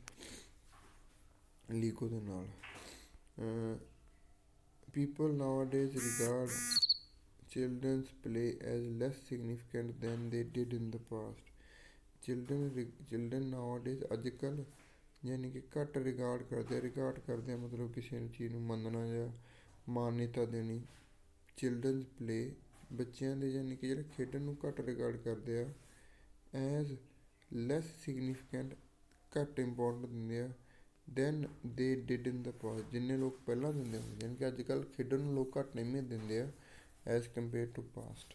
ਲੀਗੋ ਦੇ ਨਾਲ। People nowadays regard children's play as less significant than they did in the past। children nowadays ਅੱਜ ਕੱਲ੍ਹ ਯਾਨੀ ਕਿ ਘੱਟ ਰਿਗਾਰਡ ਕਰਦੇ ਆ ਮਤਲਬ ਕਿਸੇ ਚੀਜ਼ ਨੂੰ ਮੰਨਣਾ ਜਾਂ ਮਾਨਤਾ ਦੇਣੀ। ਚਿਲਡਰਨਸ ਪਲੇ, ਬੱਚਿਆਂ ਦੇ ਯਾਨੀ ਕਿ ਜਿਹੜੇ ਖੇਡਣ ਨੂੰ ਘੱਟ ਰਿਗਾਰਡ ਕਰਦੇ ਆ। ਐਜ਼ ਲੈਸ ਸਿਗਨੀਫਿਕੈਂਟ, ਘੱਟ ਇੰਪੋਰਟੈਂਟ ਦਿੰਦੇ ਆ। ਦੈਨ ਦੇ ਡਿਡ ਇਨ ਦਾ ਪਾਸਟ, ਜਿੰਨੇ ਲੋਕ ਪਹਿਲਾਂ ਦਿੰਦੇ ਹੁੰਦੇ, ਯਾਨੀ ਕਿ ਅੱਜ ਕੱਲ੍ਹ ਖੇਡਣ ਨੂੰ ਲੋਕ ਘੱਟ ਅਹਿਮੀਅਤ ਦਿੰਦੇ ਆ ਐਜ਼ ਕੰਪੇਅਰ ਟੂ ਪਾਸਟ।